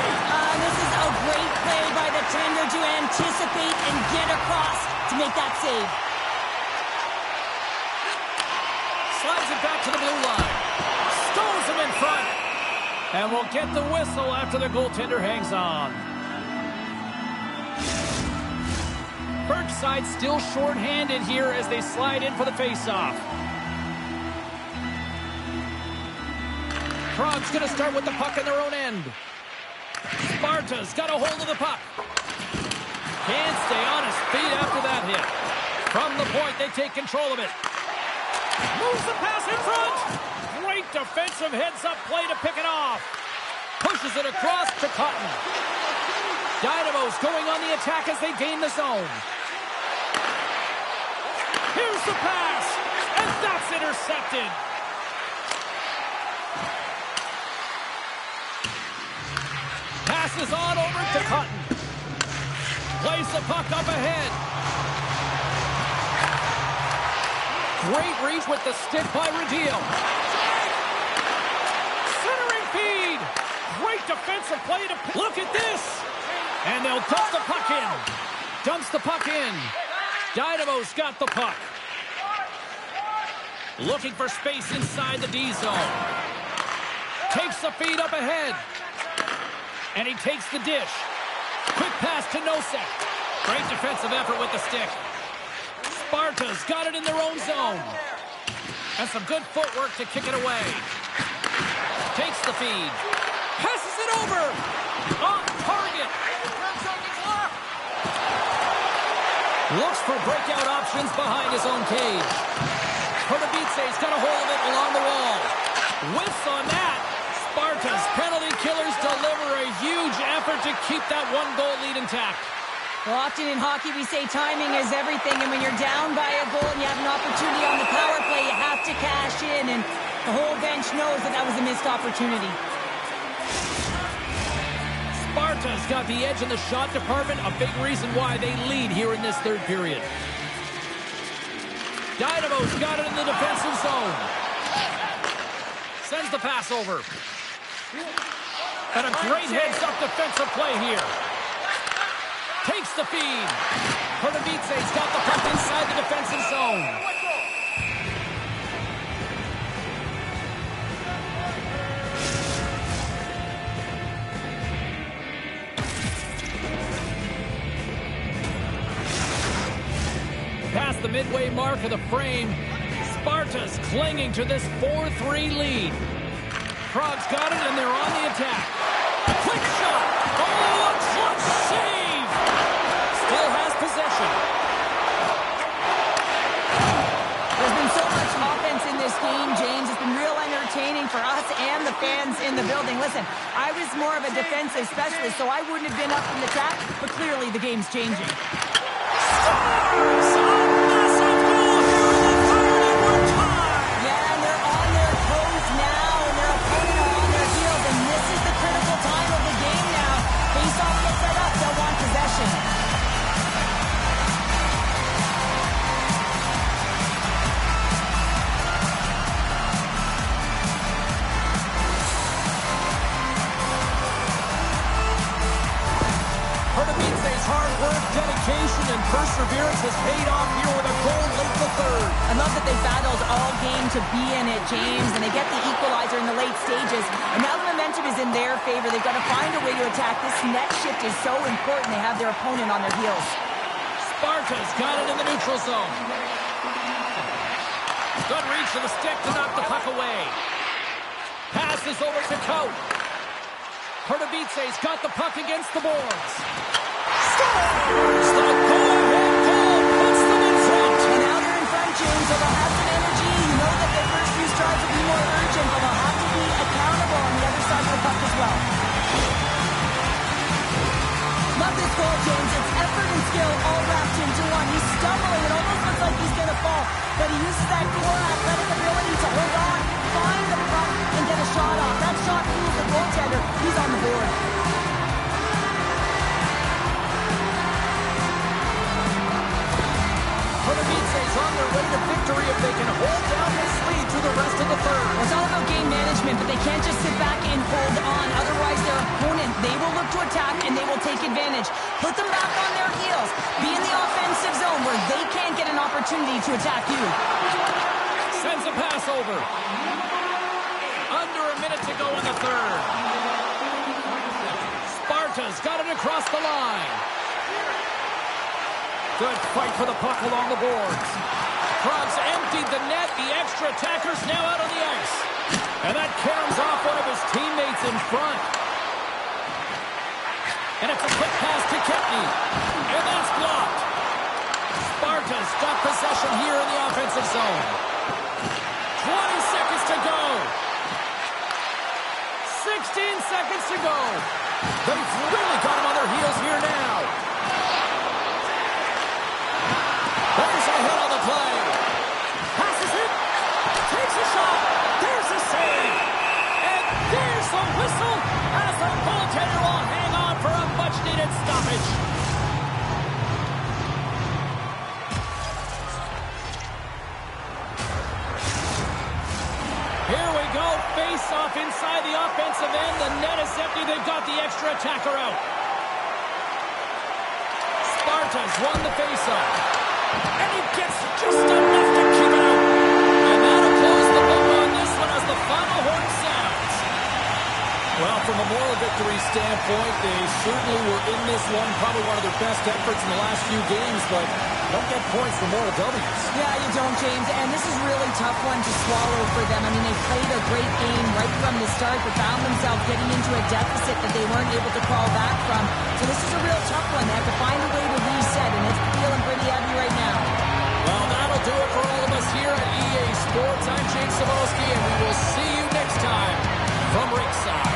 This is a great play by the tender to anticipate and get across to make that save. Slides it back to the blue line. Stones him in front. And we'll get the whistle after the goaltender hangs on. Berkside still short-handed here as they slide in for the face-off. Prague's going to start with the puck in their own end. Sparta's got a hold of the puck. Can't stay on his feet after that hit. From the point, they take control of it. Moves the pass in front. Great defensive heads-up play to pick it off. Pushes it across to Cotton. Dynamo's going on the attack as they gain the zone. Here's the pass, and that's intercepted. Passes on over to Cotton. Plays the puck up ahead. Great reach with the stick by Radil. Centering feed. Great defensive play to... Look at this. And they'll dump the puck in. Dumps the puck in. Dynamo's got the puck. Looking for space inside the D zone. Takes the feed up ahead. And he takes the dish. Quick pass to Nosek. Great defensive effort with the stick. Sparta's got it in their own zone. And some good footwork to kick it away. Takes the feed. Passes it over. On target. Looks for breakout options behind his own cage. Hrdebidze's got a hold of it along the wall. Whiffs on that. Sparta's penalty killers deliver a huge effort to keep that one-goal lead intact. Well, often in hockey we say timing is everything, and when you're down by a goal and you have an opportunity on the power play, you have to cash in, and the whole bench knows that that was a missed opportunity. Sparta's got the edge in the shot department, a big reason why they lead here in this third period. Dynamo's got it in the defensive zone. Sends the pass over. And a great heads-up defensive play here. Takes the feed. Hrdebidze's got the puck inside the defensive zone. Past the midway mark of the frame, Sparta's clinging to this 4-3 lead. Prague's got it, and they're on the attack. Quick shot! Oh, a clutch save! Still has possession. There's been so much offense in this game, James. It's been real entertaining for us and the fans in the building. Listen, I was more of a defensive specialist, so I wouldn't have been up in the trap, but clearly the game's changing. And perseverance has paid off here with a goal late in the third. I love that they battled all game to be in it, James, and they get the equalizer in the late stages. And now the momentum is in their favor. They've got to find a way to attack. This next shift is so important. They have their opponent on their heels. Sparta's got it in the neutral zone. Good reach to the stick to knock the puck away. Passes over to Coat. Hrdebidze's got the puck against the boards. Scores! The go-ahead goal puts them in front. And now they're in front, James, so they'll have some energy. You know that their first few strides will be more urgent, but they'll have to be accountable on the other side of the puck as well. Love this goal, James. It's effort and skill all wrapped into one. He's stumbling. It almost looks like he's going to fall, but he uses that core athletic ability to hold on, find the puck, and get a shot off. That shot fools the goaltender. He's on the board. can't just sit back and hold on. Otherwise, their opponent, they will look to attack and they will take advantage. Put them back on their heels. Be in the offensive zone where they can't get an opportunity to attack you. Sends a pass over. Under a minute to go in the third. Sparta's got it across the line. Good fight for the puck along the boards. Krebs emptied the net. The extra attacker's now out on the ice. And that caroms off one of his teammates in front. And it's a quick pass to Kempny. And that's blocked. Sparta's got possession here in the offensive zone. 20 seconds to go. 16 seconds to go. They've really got him on their heels here now. There's a hit on the play. Passes it. Takes a shot. There's a save. And there's the whistle as the goaltender will hang on for a much-needed stoppage. Here we go. Face-off inside the offensive end. The net is empty. They've got the extra attacker out. Sparta's won the face-off. And he gets just enough to keep it out. And that'll close the book on this one as the final horn sounds. Well, from a moral victory standpoint, they certainly were in this one. Probably one of their best efforts in the last few games, but don't get points for moral W's. Yeah, you don't, James. And this is a really tough one to swallow for them. I mean, they played a great game right from the start, but found themselves getting into a deficit that they weren't able to crawl back from. So this is a real tough one. They have to find a way to reset, and it's feeling pretty heavy right now. Well, that'll do it for all of us here at EA Sports. I'm Jake Savolsky, and we will see you next time from Ringside.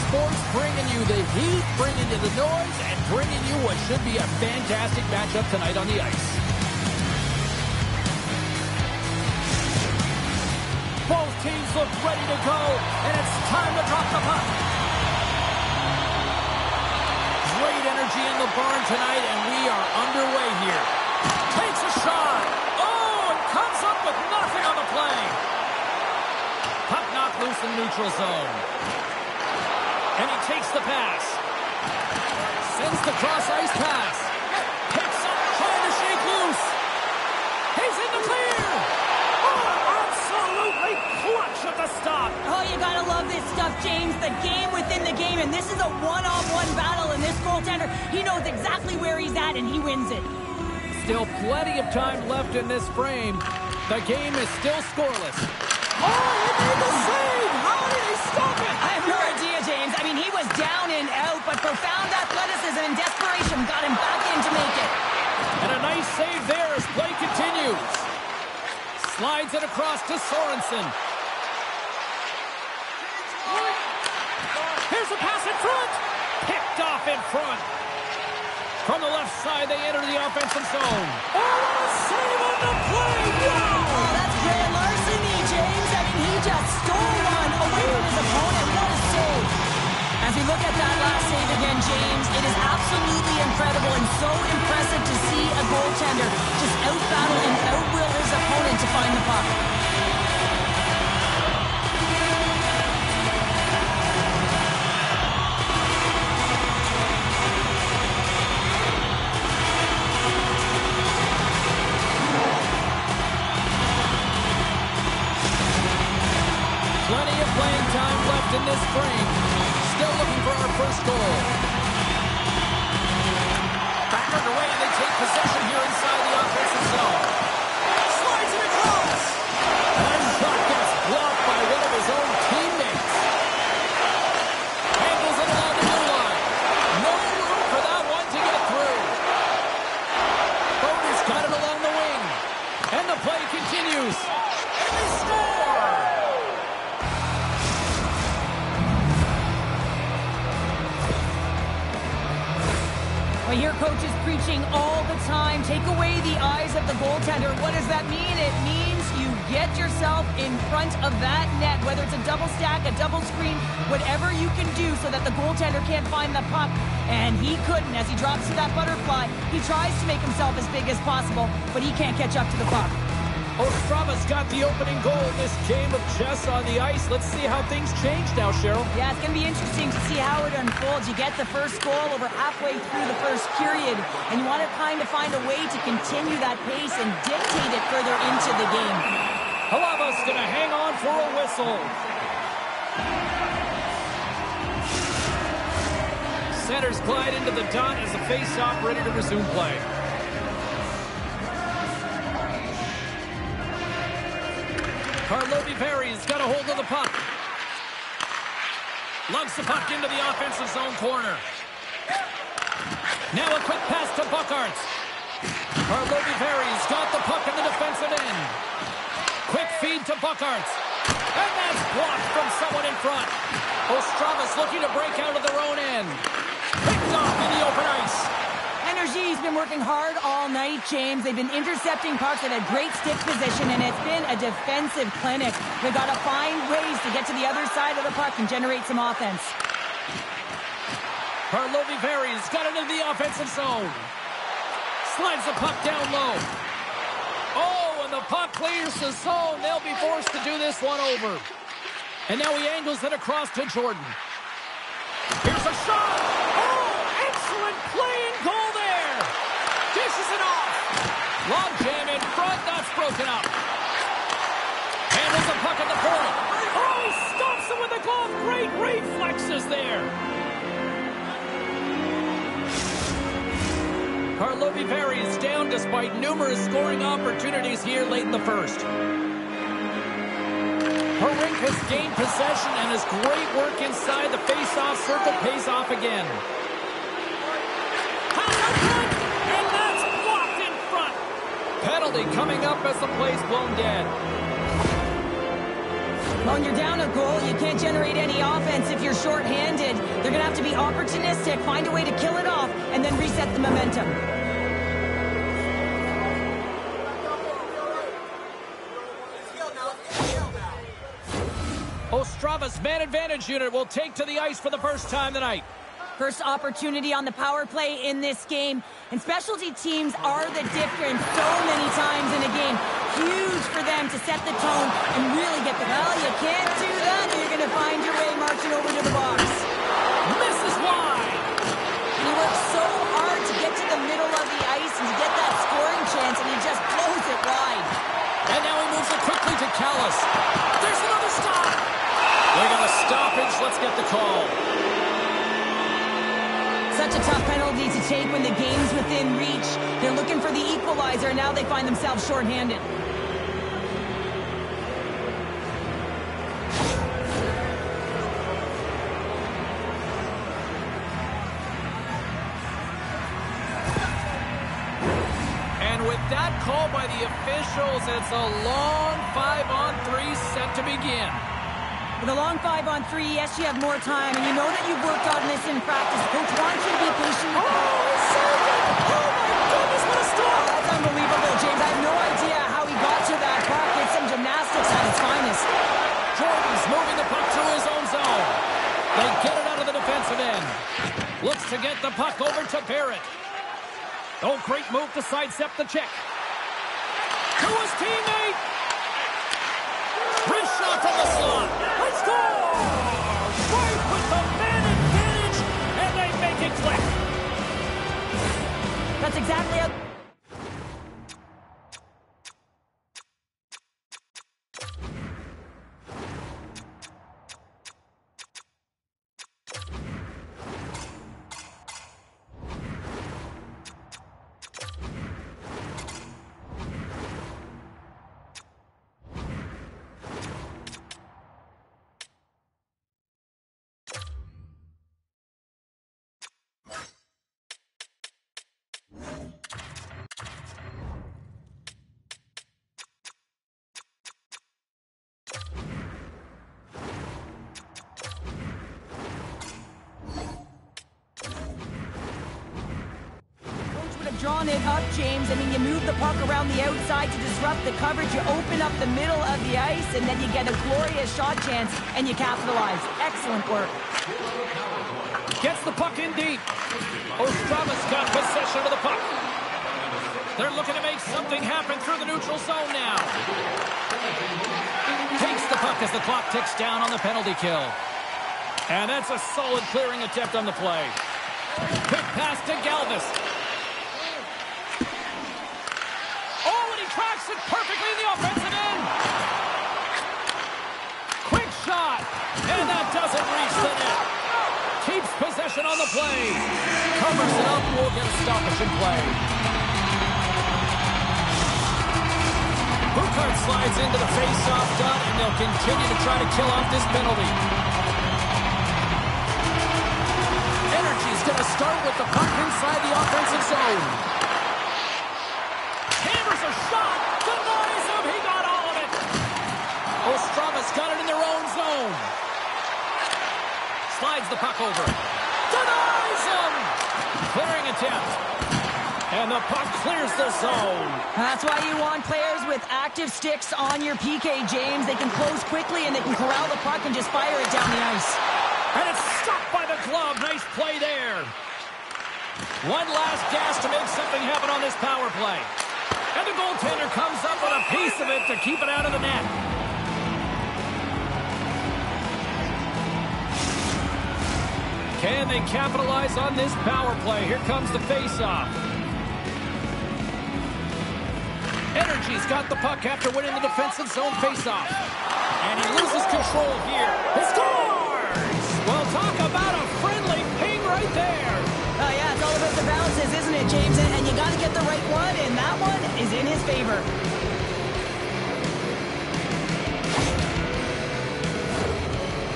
Sports bringing you the heat, bringing you the noise, and bringing you what should be a fantastic matchup tonight on the ice. Both teams look ready to go, and it's time to drop the puck. Great energy in the barn tonight, and we are underway here. Takes a shot. Oh, and comes up with nothing on the play. Puck knocked loose in the neutral zone. And he takes the pass. Sends the cross-ice pass. Picks up, trying to shake loose. He's in the clear. Oh, absolutely clutch at the stop. Oh, you gotta love this stuff, James. The game within the game, and this is a one-on-one battle, and this goal goaltender. He knows exactly where he's at, and he wins it. Still plenty of time left in this frame. The game is still scoreless. Oh, he made the save! How did he stop it? I have no idea, James. I mean, he was down and out, but profound athleticism and desperation got him back in to make it. And a nice save there as play continues. Slides it across to Sorensen. Here's a pass in front. Picked off in front. From the left side, they enter the offensive zone. Oh, what a save on the play! Wow! Oh, that's grand larceny, James. I mean, he just stole one away from his opponent. What a save. As we look at that last save again, James, it is absolutely incredible and so impressive to see a goaltender just out-battle and out-will his opponent to find the puck. Plenty of playing time left in this frame. Still looking for our first goal. Back underway, and they take possession here inside the offensive zone. Slides it across. And shot gets blocked by one of his own teammates. Handles it along the blue line. No room for that one to get through. Boner's got it along the wing. And the play continues. And they score! I hear coaches preaching all the time, take away the eyes of the goaltender. What does that mean? It means you get yourself in front of that net, whether it's a double stack, a double screen, whatever you can do so that the goaltender can't find the puck. And he couldn't. As he drops to that butterfly, he tries to make himself as big as possible, but he can't catch up to the puck. Ostrava's got the opening goal in this game of chess on the ice. Let's see how things change now, Cheryl. Yeah, it's going to be interesting to see how it unfolds. You get the first goal over halfway through the first period, and you want to kind of find a way to continue that pace and dictate it further into the game. Halava's going to hang on for a whistle. Centers glide into the dot as the face-off ready to resume play. Karlovy Vary's got a hold of the puck. Lugs the puck into the offensive zone corner. Now a quick pass to Buckarts. Karlovy Vary's got the puck in the defensive end. Quick feed to Buckarts. And that's blocked from someone in front. Ostrava's looking to break out of their own end. Picked off in the open ice. Energy's been working hard all night, James. They've been intercepting pucks at a great stick position, and it's been a defensive clinic. They've got to find ways to get to the other side of the puck and generate some offense. Karlovy Vary's got it into the offensive zone. Slides the puck down low. Oh, and the puck clears the zone. They'll be forced to do this one over. And now he angles it across to Jordan. Here's a shot. Oh, excellent play and goal there. Dishes it off. Long jam in front. That's broken up. Handles the puck at the point. Oh, he stops it with a glove. Great reflexes there. Karlovy Vary is down despite numerous scoring opportunities here late in the first. Herink has gained possession, and his great work inside the face-off circle pays off again. And that's blocked in front. Penalty coming up as the play's blown dead. When you're down a goal, you can't generate any offense if you're shorthanded. They're going to have to be opportunistic, find a way to kill it off, and then reset the momentum. Ostrava's man advantage unit will take to the ice for the first time tonight. First opportunity on the power play in this game. And specialty teams are the difference so many times in a game. Huge for them to set the tone and really get the... Well, you can't do that. You're going to find your way marching over to the box. Misses wide. And he works so hard to get to the middle of the ice and to get that scoring chance, and he just blows it wide. And now he moves it quickly to Callis. There's another stop. They got a stoppage. Let's get the call. Such Such a tough penalty to take when the game's within reach. They're looking for the equalizer, and now they find themselves shorthanded. And with that call by the officials, it's a long 5-on-3 set to begin. With a long 5-on-3, yes, you have more time, and you know that you've worked on this in practice. Coach wants you to be patient with the ball. Oh, my goodness, what a stop! That's unbelievable, James. I have no idea how he got to that puck. It's some gymnastics at its finest. Jordan's moving the puck to his own zone. They get it out of the defensive end. Looks to get the puck over to Barrett. Oh, great move to sidestep the check. To his teammate. Wrist shot from the slot. Let's go! Right with the man advantage, and they make it click. That's exactly how... drawn it up, James. I mean, you move the puck around the outside to disrupt the coverage. You open up the middle of the ice, and then you get a glorious shot chance, and you capitalize. Excellent work. Gets the puck in deep. Ostrava's got possession of the puck. They're looking to make something happen through the neutral zone now. Takes the puck as the clock ticks down on the penalty kill. And that's a solid clearing attempt on the play. Quick pass to Galvis. Oh, and he tracks it perfectly in the offensive end. Quick shot. And that doesn't reach the net. Keeps possession on the play. Covers it up. We'll get a stoppage in play. Bouchard slides into the face-off dot, and they'll continue to try to kill off this penalty. Energy's going to start with the puck inside the offensive zone. Hammers a shot. Denies him. He got all of it. Ostrava's got it in their own zone. Slides the puck over. Denies him. Clearing attempt. And the puck clears the zone. That's why you want players with active sticks on your PK, James. They can close quickly and they can corral the puck and just fire it down the ice. And it's stopped by the glove. Nice play there. One last gas to make something happen on this power play. And the goaltender comes up with a piece of it to keep it out of the net. Can they capitalize on this power play? Here comes the face-off. Energy's got the puck after winning the defensive zone face-off. And he loses control here. He scores! Well, talk about a friendly ping right there. Oh, yeah, it's all about the bounces, isn't it, James? And you got to get the right one, and that one is in his favor.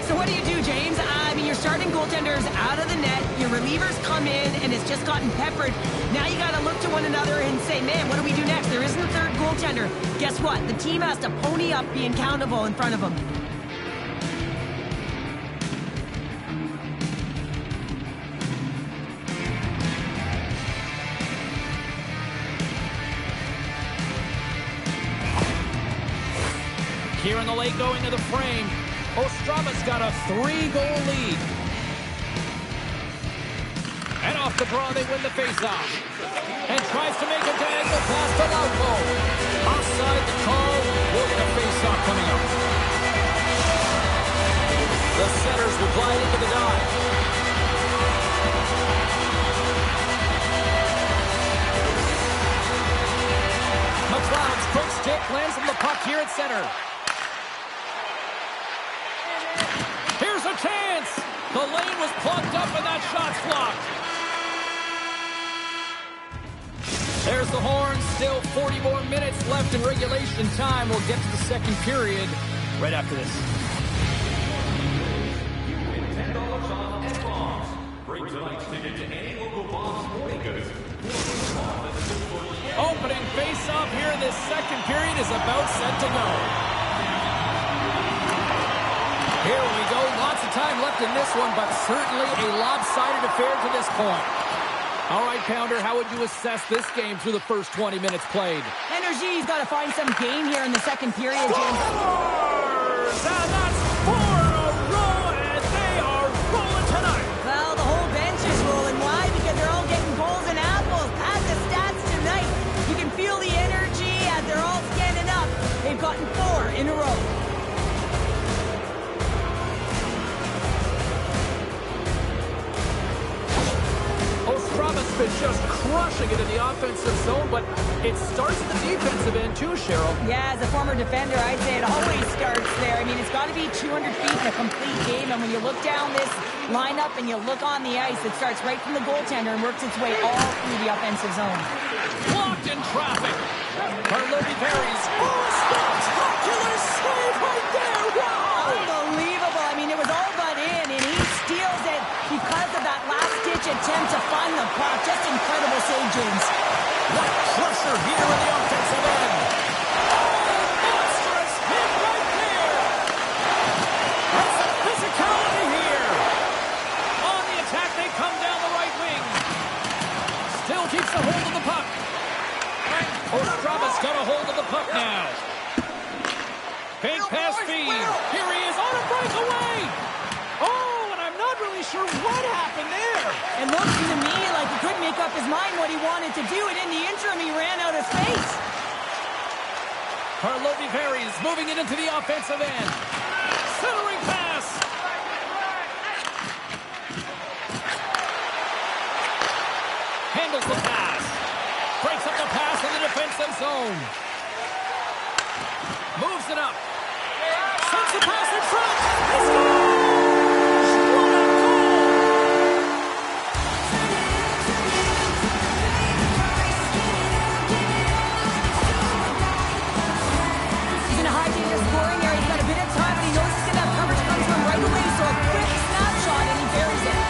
So what do you do, James? I mean, your starting goaltender's out of the net, your relievers come in, and it's just gotten peppered. Now you got to look to one another and say, man, what do we do next? There isn't a third goaltender. Guess what? The team has to pony up being countable in front of them. Here in the late going to the frame, Ostrava's got a 3-goal lead. And off the draw, they win the faceoff. And tries to make a diagonal pass to Lauko. Offside the call. We'll get a faceoff coming up. The setters will glide into the dive. McLeod's quick stick lands on the puck here at center. Here's a chance. The lane was plugged up and that shot's blocked. the horn. Still 40 more minutes left in regulation time. We'll get to the second period right after this. You win $10 off at Bob's. Bring tonight's ticket to any local Bob's Sporting Goods. Opening face-off here in this second period is about set to go. Here we go. Lots of time left in this one, but certainly a lopsided affair to this point. All right, Pounder, how would you assess this game through the first 20 minutes played? Energy's got to find some game here in the second period, James. Scores! And that's 4 in a row, and they are rolling tonight. Well, the whole bench is rolling. Why? Because they're all getting goals and apples. As the stats tonight, you can feel the energy as they're all standing up. They've gotten 4 in a row. Ostravas been just crushing it in the offensive zone, but it starts at the defensive end too, Cheryl. Yeah, as a former defender, I'd say it always starts there. I mean, it's got to be 200 feet in a complete game, and when you look down this lineup and you look on the ice, it starts right from the goaltender and works its way all through the offensive zone. Blocked in traffic. Carlotti Berries. Oh, spectacular save right there. Wow! Unbelievable. I mean, it was all but in, and he steals it because of that last-ditch attempt to find the puck. Just incredible save, James. What pressure here in the offensive end. Monstrous hit right there. That's some physicality here. On the attack, they come down the right wing. Still keeps a hold of the puck. Ostravas got a hold of the puck now. Fake pass feed. Here he is on a breakaway. Oh, and I'm not really sure what happened there. It looked to me like he couldn't make up his mind what he wanted to do, and in the interim, he ran out of space. Carlotti Berries moving it into the offensive end. Centering pass. Handles the pass. Breaks up the pass in the defensive zone. Moves it up. Sends the pass in front. He scores! What a goal! He's in a high danger scoring area. He's got a bit of time, but he knows he's going to have coverage comes from right away, so a quick snapshot, and he buries it.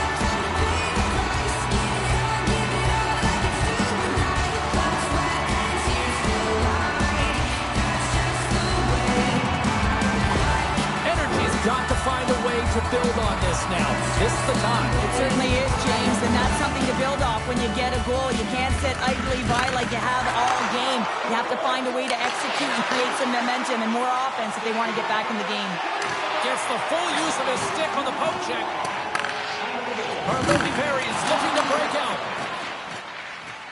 Energy's got to find a way to build on this now. This is the time. It certainly is, James, and that's something to build off when you get a goal. You can't sit idly by like you have all game. You have to find a way to execute and create some momentum and more offense if they want to get back in the game. Gets the full use of his stick on the poke check. Carlotti Berries looking to break out.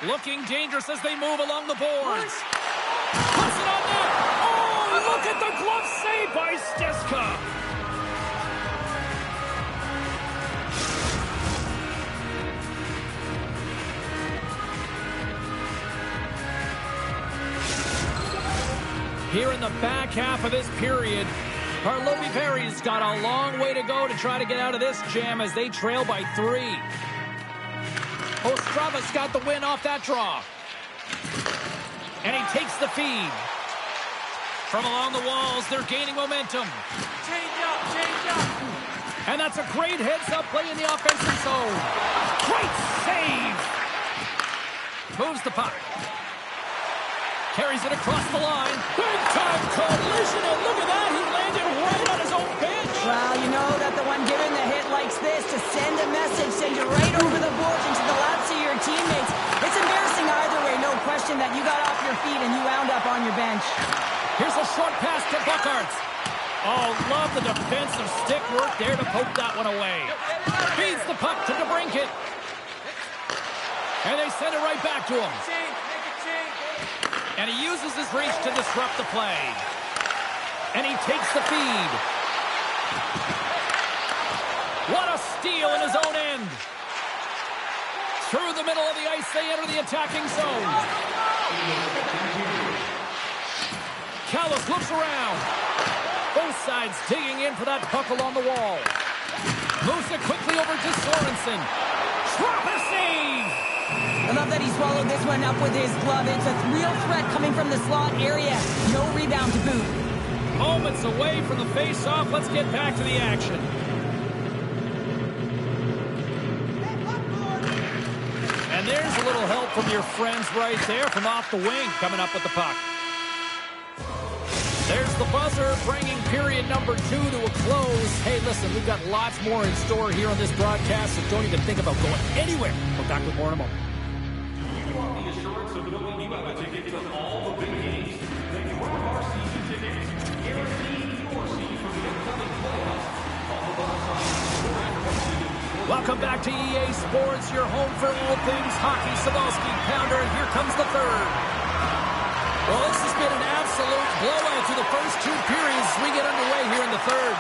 Looking dangerous as they move along the boards. Puts it on net. Oh, look at the glove save by Steska. Here in the back half of this period, Carlotti Berries got a long way to go to try to get out of this jam as they trail by 3. Ostravas got the win off that draw. And he takes the feed. From along the walls, they're gaining momentum. Change up. And that's a great heads-up play in the offensive zone. Great save. Moves the puck. Carries it across the line. Big-time collision, and look at that. He landed right on his own bench. Well, you know that the one giving the hit likes this, to send a message, send you right over the boards into the laps of your teammates. It's embarrassing either way, no question that you got off your feet and you wound up on your bench. Here's a short pass to Buckarts. Oh, love the defensive stick work there to poke that one away. Feeds the puck to DeBrincat. And they send it right back to him. And he uses his reach to disrupt the play. And he takes the feed. What a steal in his own end. Through the middle of the ice, they enter the attacking zone. Callis looks around. Both sides digging in for that puck along the wall. Moves it quickly over to Sorensen. Trapper save! I love that he swallowed this one up with his glove. It's a real threat coming from the slot area. No rebound to boot. Moments away from the face-off. Let's get back to the action. And there's a little help from your friends right there from off the wing coming up with the puck. There's the buzzer, bringing period number 2 to a close. Hey, listen, we've got lots more in store here on this broadcast, so don't even think about going anywhere. We'll back with more in a moment. You want the assurance of knowing you have a ticket to all the big games? Then you are our season tickets. Guaranteed your seat for the upcoming playoffs. All of us. Welcome back to EA Sports, your home for all things hockey. Savalsky Pounder, and here comes the third. Well, this has been an absolute blowout through the first 2 periods as we get underway here in the third.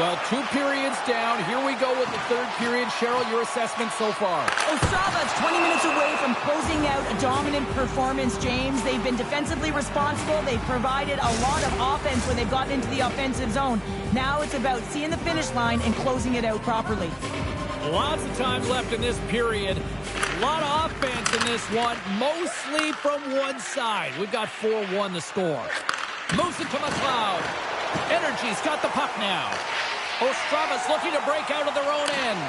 Well, 2 periods down. Here we go with the third period. Cheryl, your assessment so far? Ostrava's 20 minutes away from closing out a dominant performance, James. They've been defensively responsible. They've provided a lot of offense when they've gotten into the offensive zone. Now it's about seeing the finish line and closing it out properly. Lots of time left in this period. A lot of offense in this one, mostly from one side. We've got 4-1 the score. Moves it to McLeod. Energy's got the puck now. Ostrava's looking to break out of their own end.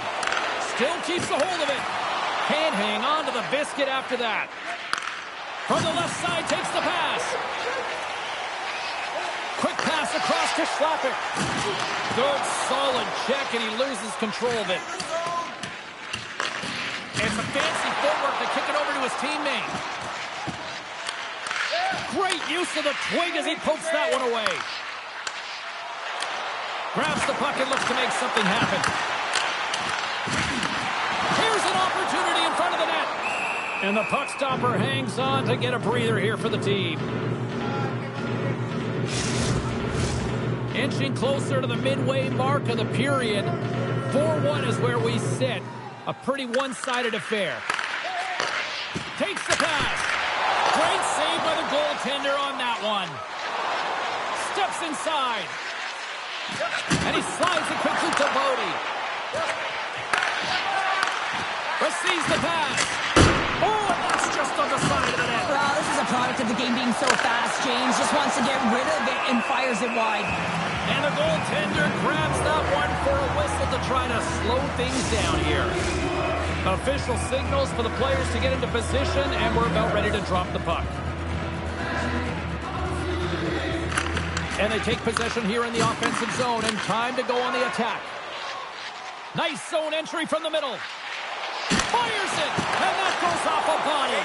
Still keeps a hold of it. Can't hang on to the biscuit after that. From the left side, takes the pass. Quick pass across to Schlappick. Good, solid check, and he loses control of it. It's a fancy footwork to kick it over to his teammate. Great use of the twig as he pokes that one away. Grabs the puck and looks to make something happen. Here's an opportunity in front of the net. And the puck stopper hangs on to get a breather here for the team. Inching closer to the midway mark of the period. 4-1 is where we sit. A pretty one-sided affair. Takes the pass. Great save by the goaltender on that one. Steps inside. And he slides it quickly to Bodie. Receives the pass. Oh, and that's just on the side of the net. Well, this is a product of the game being so fast. James just wants to get rid of it and fires it wide. And the goaltender grabs that one for a whistle to try to slow things down here. Official signals for the players to get into position, and we're about ready to drop the puck. And they take possession here in the offensive zone, and time to go on the attack. Nice zone entry from the middle. Fires it, and that goes off a body.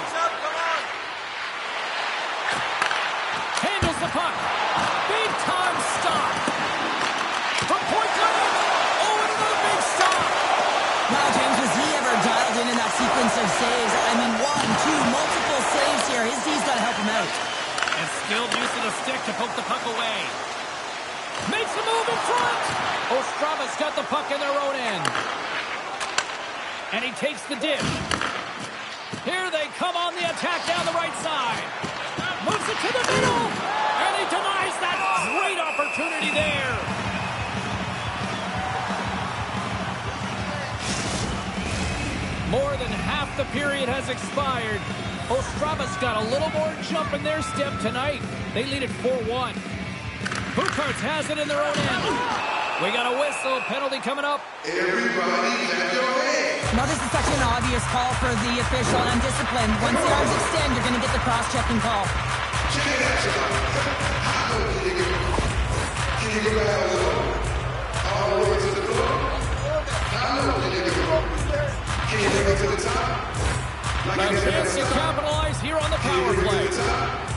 Handles the puck. Big time stop. From point blank. Oh, and another big stop. Wow, James, was he ever dialed in that sequence of saves? I mean, 1, 2, multiple saves here. His D's got to help him out. And skilled use of the stick to poke the puck away. Makes a move in front. Ostrava's got the puck in their own end. And he takes the dish. Here they come on the attack down the right side. Moves it to the middle. And he denies that great opportunity there. More than half the period has expired. Ostrava's got a little more jump in their step tonight. They lead at 4-1. Bukarts has it in their own end. We got a whistle. Penalty coming up. Everybody clap your hands. Now, this is such an obvious call for the official and undisciplined. Once the arms extend, you're going to get the cross-checking call. Check it out, y'all. How low can you go? Can you go down low? All the way to the floor? How low can you go? Can you take it to the top? A chance to capitalize here on the power play.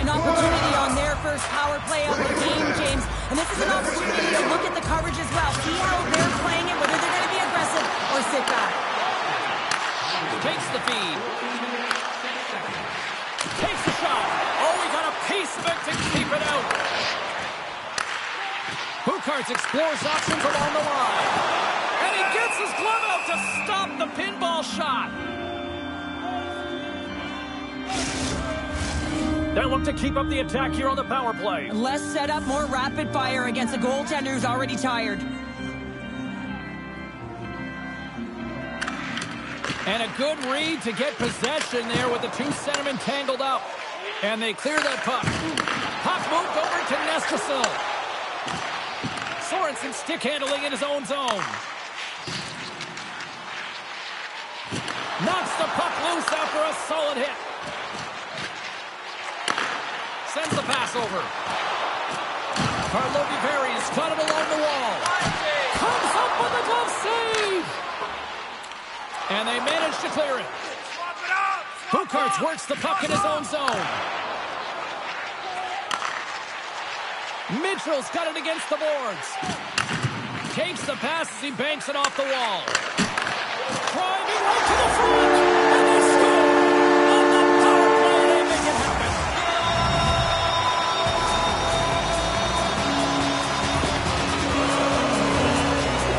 An opportunity on their first power play of the game, James. And this is an opportunity to look at the coverage as well. See how they're playing it, whether they're going to be aggressive or sit back. Takes the feed. Takes the shot. Oh, he got a piece of it to keep it out. Bukarts explores options along the line. And he gets his glove out to stop the pinball shot. They look to keep up the attack here on the power play. Less setup, more rapid fire against a goaltender who's already tired. And a good read to get possession there with the two centermen tangled up. And they clear that puck. Puck moved over to Nestrasil. Sorensen stick handling in his own zone. Knocks the puck loose after a solid hit. Sends the pass over. Karlovy Vary's got it along the wall. Comes up with a glove save. And they manage to clear it. Bukarts works the puck in his own zone. Mitchell's got it against the boards. Takes the pass as he banks it off the wall. Driving right to the front. And they score. On the power play, they make it happen.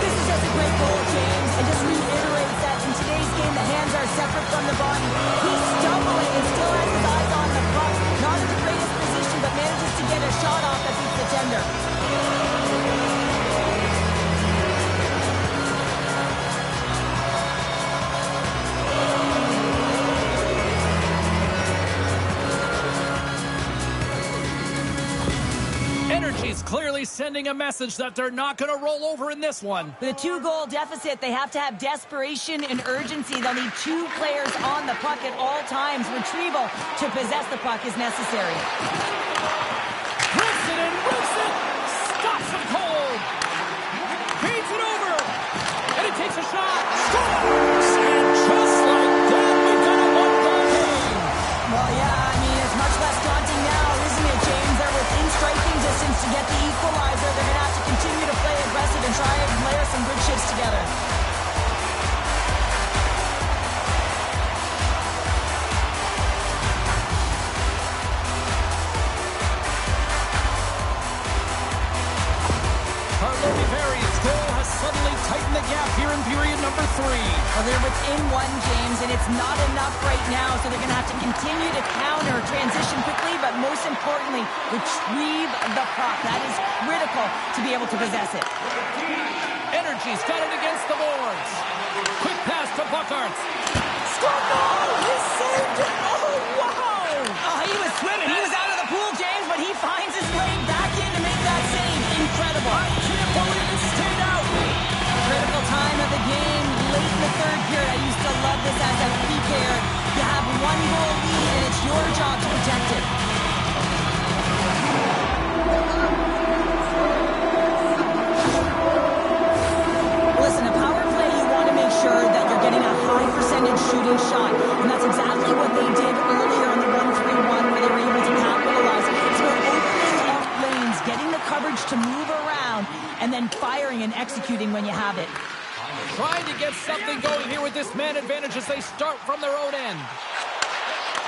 This is just a great goal, James, and just reiterates that in today's game, the hands are separate from the body. He's stumbling and still has his eyes on the puck. Not in the greatest position, but manages to get a shot off that beats the tender. Energy's clearly sending a message that they're not going to roll over in this one. With a 2-goal deficit, they have to have desperation and urgency. They'll need 2 players on the puck at all times. Retrieval to possess the puck is necessary. Rips it and rips it. Stops him cold. Feeds it over. And he takes a shot. Scores! And just like that, we've got a 1-goal game. Well, yeah, I mean, it's much less daunting now, isn't it, James? They're within striking distance to get the equalizer. They're going to have to continue to play aggressive and try and layer some good shifts together. Karlovy Vary's goal has suddenly tightened the gap here in period number 3. Well, they're within 1, James, and it's not enough right now, so they're going to have to continue to counter, transition quickly, but most importantly, retrieve the puck. That is critical to be able to possess it. Energy's got it against the boards. Quick pass to Bukarts. Score goal! He saved it! Oh, wow! Oh, he was swimming. He was out of the pool, James, but he finds his way back in to make that save. Incredible. I can't believe it stayed out. Critical time of the game, late in the third period. I used to love this as a PKer. You have 1 goal lead, and it's your job to protect it. Listen, a power play, you want to make sure that you're getting a high percentage shooting shot, and that's exactly what they did earlier on the 1-3-1, where they were able to capitalize. It's about opening up lanes, getting the coverage to move around, and then firing and executing when you have it. Trying to get something going here with this man advantage as they start from their own end.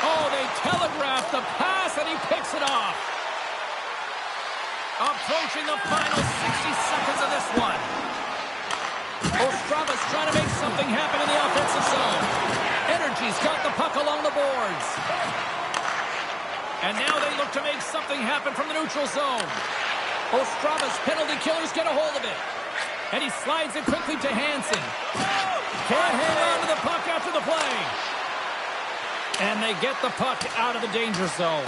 Oh, they telegraph the pass, and he picks it off. Approaching the final 60 seconds of this one. Ostrava's trying to make something happen in the offensive zone. Energy's got the puck along the boards. And now they look to make something happen from the neutral zone. Ostrava's penalty killers get a hold of it. And he slides it quickly to Hansen. Can't hang on to the puck after the play. And they get the puck out of the danger zone.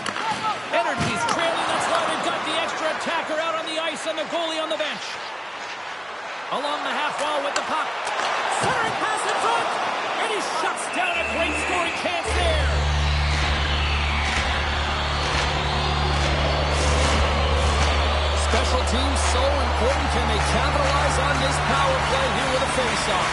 Energy's trailing. That's why they've got the extra attacker out on the ice and the goalie on the bench. Along the half wall with the puck. Centering pass in front. And he shuts down a great scoring chance there. Special teams so important. Can they capitalize on this power play here with a face-off?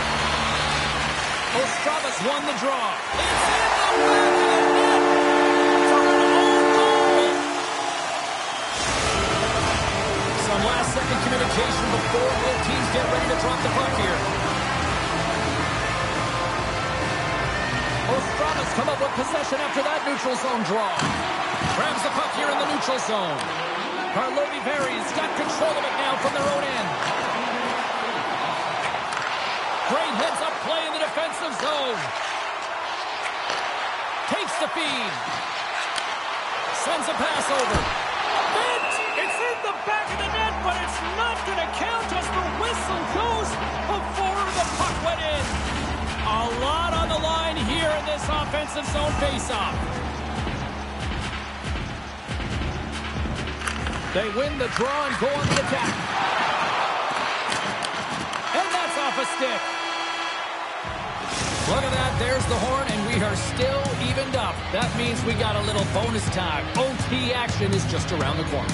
Ostrava's won the draw. It's in the back of the net for an own goal. Some last-second communication before both teams get ready to drop the puck here. Ostrava's come up with possession after that neutral zone draw. Grabs the puck here in the neutral zone. Karlovy Vary's got control of it now from their own end. Great heads-up play in the defensive zone. Takes the feed. Sends a pass over. Bent! It's in the back of the net, but it's not going to count as the whistle goes before the puck went in. A lot on the line. this offensive zone faceoff. They win the draw and go on the attack. And that's off a stick. Look at that. There's the horn, and we are still evened up. That means we got a little bonus time. OT action is just around the corner.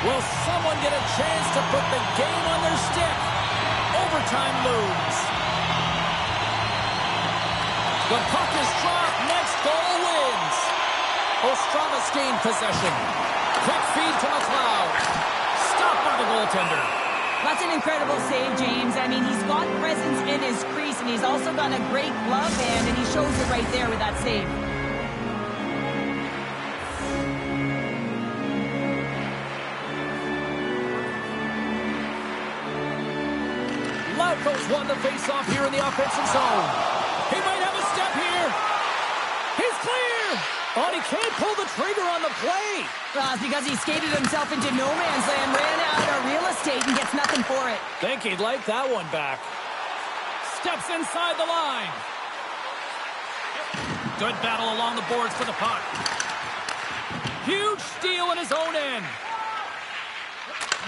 Will someone get a chance to put the game on their stick? Overtime looms. The puck is dropped. Next goal wins. Ostrava's gained possession. Quick feed to McLeod. Stopped by the goaltender. That's an incredible save, James. I mean, he's got presence in his crease, and he's also got a great glove hand, and he shows it right there with that save. Loudco's won the faceoff here in the offensive zone. He might have a step here. He's clear. But he can't pull the trigger on the play. Well, it's because he skated himself into no man's land, ran out of real estate, and gets nothing for it. Think he'd like that one back. Steps inside the line. Good battle along the boards for the puck. Huge steal in his own end.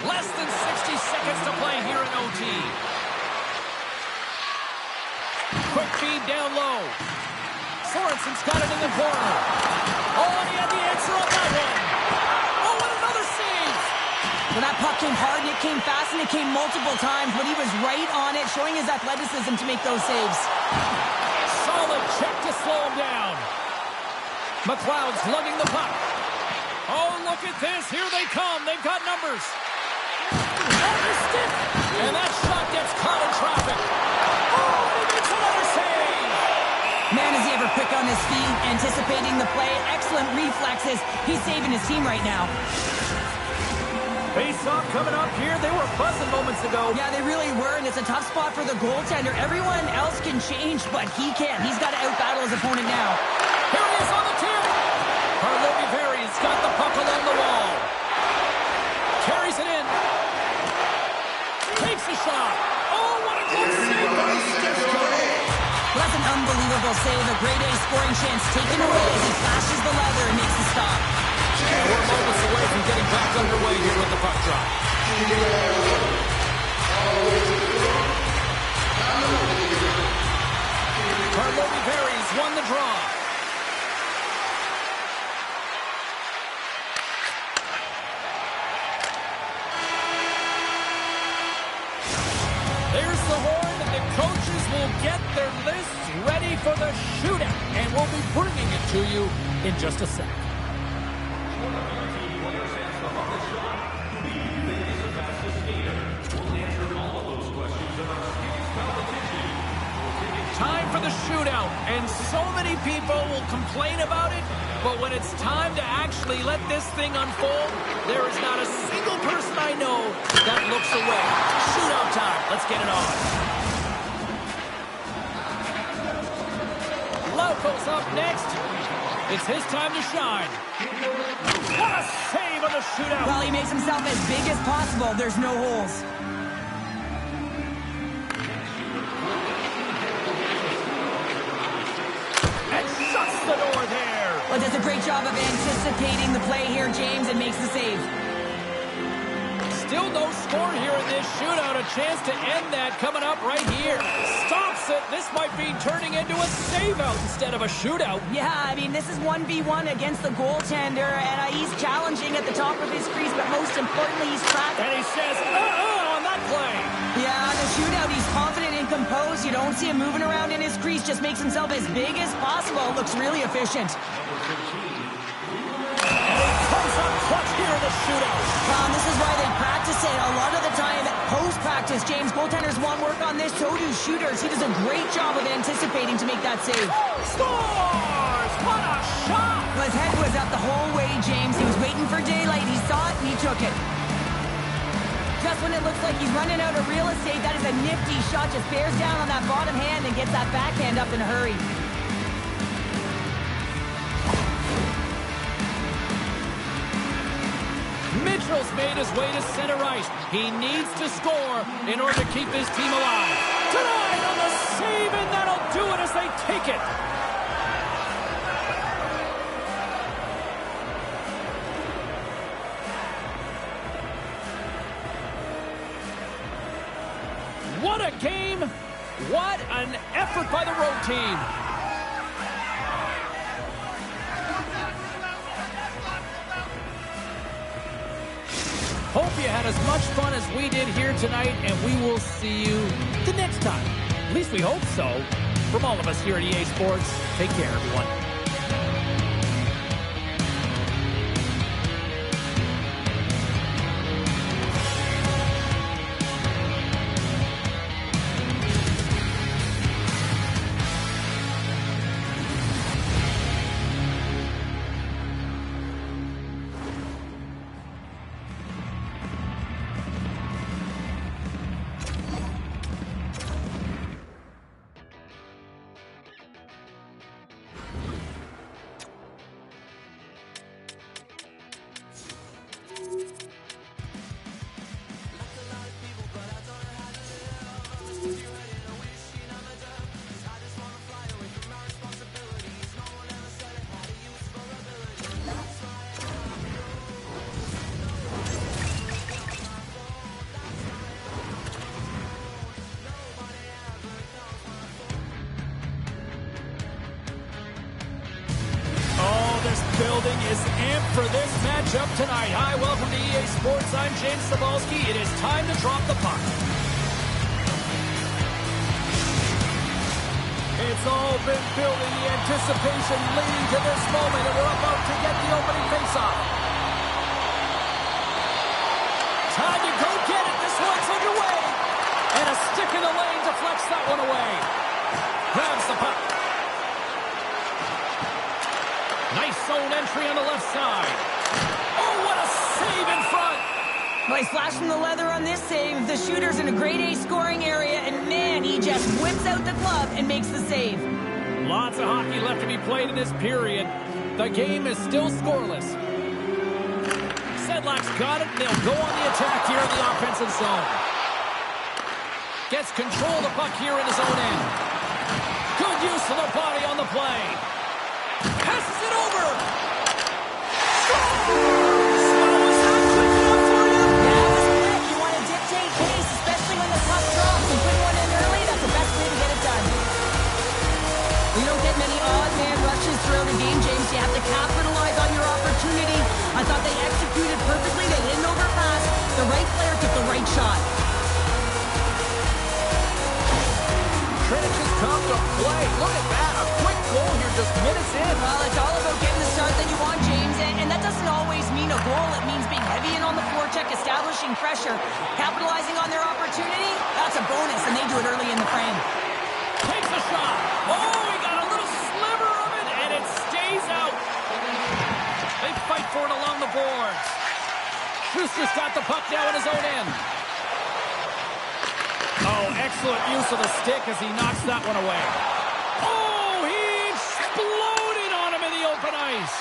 Less than 60 seconds to play here in OT. Quick feed down low. Sorensen's got it in the corner. Oh, and he had the answer on that one. Oh, and another save. Well, that puck came hard, and it came fast, and it came multiple times, but he was right on it, showing his athleticism to make those saves. Solid check to slow him down. McLeod's lugging the puck. Oh, look at this. Here they come. They've got numbers. On the stick. And that shot gets caught in traffic. Oh, and he makes another save. Man, is he ever quick on his feet, anticipating the play, excellent reflexes. He's saving his team right now. Face-off coming up here. They were buzzing moments ago. Yeah, they really were, and it's a tough spot for the goaltender. Everyone else can change, but he can't. He's got to out-battle his opponent now. Here he is on the tip. Karlovy Vary's got the puck along the wall. Carries it in. Takes a shot. Oh, what a good save by Stechko. Well, that's an unbelievable save. A grade A scoring chance taken away as he flashes the leather and makes the stop. And we're moments away from getting back underway here with the puck drop. Karlovy Vary's won the draw. There's the horn, and the coaches will get their lists ready for the shootout. And we'll be bringing it to you in just a sec. Time for the shootout, and so many people will complain about it, but when it's time to actually let this thing unfold, there is not a single person I know that looks away. Shootout time. Let's get it on. Lauko's up next. It's his time to shine. What a save on the shootout. Well, he makes himself as big as possible. There's no holes. And shuts the door there. Well, does a great job of anticipating the play here, James, and makes the save. Still no score here in this shootout. A chance to end that coming up right here. Stops it. This might be turning into a save-out instead of a shootout. Yeah, I mean, this is 1v1 against the goaltender, and he's challenging at the top of his crease, but most importantly, he's trapped. And he says, on that play. Yeah, the shootout, he's confident and composed. You don't see him moving around in his crease, just makes himself as big as possible. Looks really efficient. And he comes up clutch here in the shootout. This is why they practice it. A lot of the time, post-practice, James, goaltenders want work on this, so do shooters. He does a great job of anticipating to make that save. Scores! What a shot! Well, his head was up the whole way, James. He was waiting for daylight. He saw it, and he took it. Just when it looks like he's running out of real estate, that is a nifty shot. Just bears down on that bottom hand and gets that backhand up in a hurry. Mitchell's made his way to center ice. He needs to score in order to keep his team alive. Tonight on the save, and that'll do it as they take it. What a game! What an effort by the road team! Hope you had as much fun as we did here tonight, and we will see you the next time. At least we hope so. From all of us here at EA Sports, take care, everyone. Building is amped for this matchup tonight. Hi, welcome to EA Sports. I'm James Cebulski. It is time to drop the puck. It's all been building, the anticipation leading to this moment, and we're about to get the opening faceoff. Time to go get it. This one's underway. And a stick in the lane deflects that one away. Grabs the puck. Nice zone entry on the left side. Oh, what a save in front. Nice flash from the leather on this save. The shooter's in a grade A scoring area, and man, he just whips out the glove and makes the save. Lots of hockey left to be played in this period. The game is still scoreless. Sedlak's got it. They'll go on the attack here in the offensive zone. Gets control of the puck here in his own end. Good use of the body on the play. Passes it over. Was that quick enough for you? Yeah, it was quick. You want to dictate pace, especially when the puck drops, and putting one in early, that's the best way to get it done. You don't get many odd man rushes throughout a game, James. You have to capitalize on your opportunity. I thought they executed perfectly. They didn't overpass. The right player took the right shot. Trinich has come to play. Look at that. A quick goal here just minutes in. Well, it's all about getting the start that you want, James, and that doesn't always mean a goal. It means being heavy in on the forecheck, establishing pressure, capitalizing on their opportunity. That's a bonus, and they do it early in the frame. Takes a shot. Oh, he got a little sliver of it, and it stays out. They fight for it along the boards. Schuster's got the puck now in his own end. Oh, excellent use of the stick as he knocks that one away. Oh, he exploded on him in the open ice.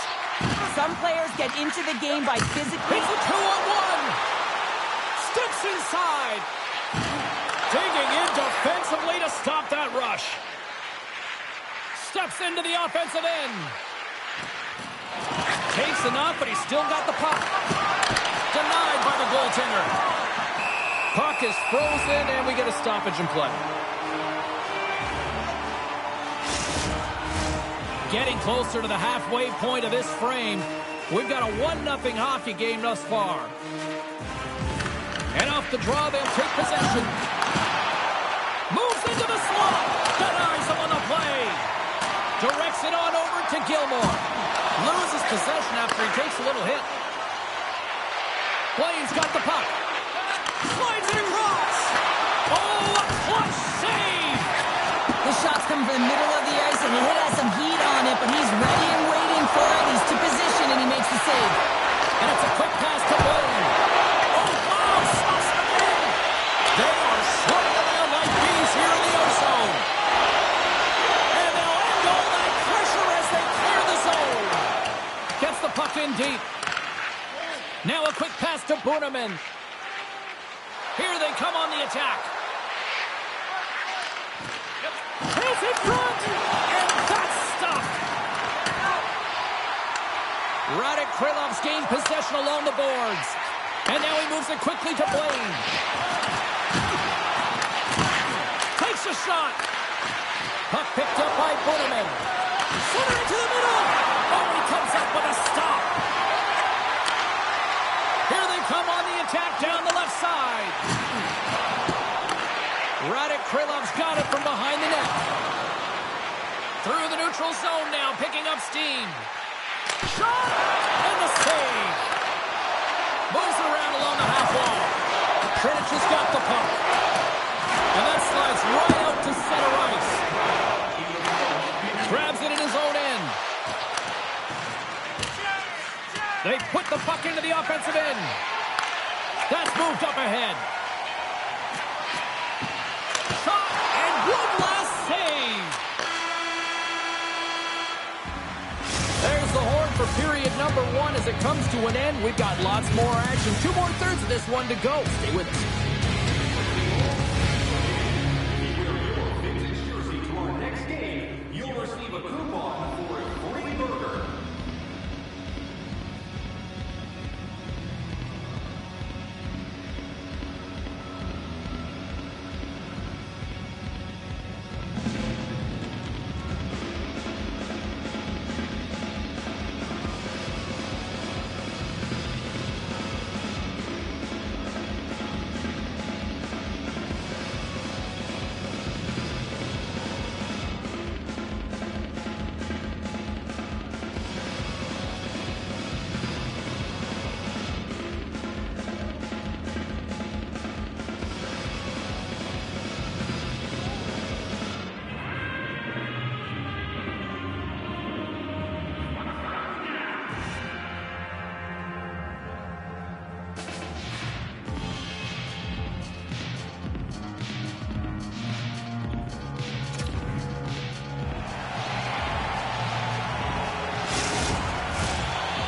Some players get into the game by physically... It's a 2-on-1. Steps inside. Digging in defensively to stop that rush. Steps into the offensive end. Takes enough, but he's still got the puck. Denied by the goaltender. Puck is frozen, and we get a stoppage in play. Getting closer to the halfway point of this frame. We've got a 1-0 hockey game thus far. And off the draw, they'll take possession. Moves into the slot. Denies him on the play. Directs it on over to Gilmore. Loses possession after he takes a little hit. Blaine's got the puck. Slides it across. Oh, a clutch save. The shot's coming from the middle of the ice, and the hit has some heat on it, but he's ready and waiting for it. He's to position, and he makes the save. And it's a quick pass to Blaine. Oh, wow, stops it again. They are swarming around like bees here in the O-zone. And they'll end all that pressure as they clear the zone. Gets the puck in deep. Now a quick pass to Booneman. Here they come on the attack. He's in front, and that's stopped. Radek Krylov's gained possession along the boards. And now he moves it quickly to Blaine. Takes a shot. Puck picked up by Booneman. Center into the middle. Oh, he comes up with a stop. Here they come on the attack down the left side. Radek Krylov's got it from behind the net. Through the neutral zone now, picking up steam. Shot! And the save. Moves it around along the half wall. Trinich has got the puck. And that slides right out to center ice. Grabs it in his own end. They put the puck into the offensive end. That's moved up ahead. Shot, and one last save. There's the horn for period number 1 as it comes to an end. We've got lots more action. 2 more thirds of this one to go. Stay with us.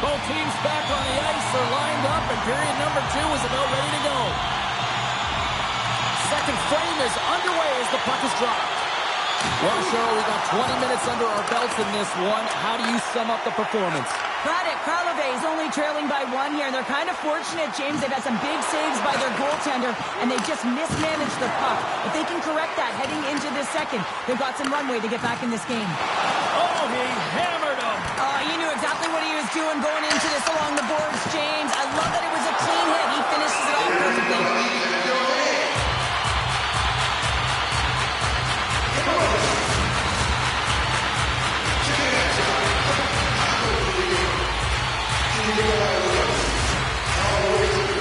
Both teams back on the ice are lined up, and period number 2 is about ready to go. Second frame is underway as the puck is dropped. Well, Cheryl, we got 20 minutes under our belts in this one. How do you sum up the performance? Radek Krylov is only trailing by 1 here, and they're kind of fortunate, James. They've had some big saves by their goaltender, and they just mismanaged the puck. If they can correct that heading into this second, they've got some runway to get back in this game. Oh, he hammered him. He knew exactly what he was doing going into this along the boards, James. I love that it was a clean hit. He finishes it off perfectly.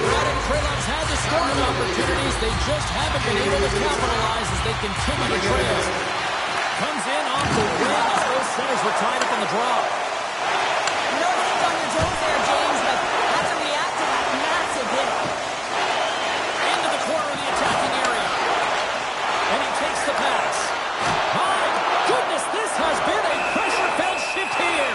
Radek Krylov's had the scoring opportunities. They just haven't been able to capitalize as they continue to trail. Comes in off the wing as both centers were tied up in the draw. You know, think on your toes there, James, but have to react to that massive hit. Into the corner of the attacking area. And he takes the pass. My goodness, this has been a pressure-filled shift here.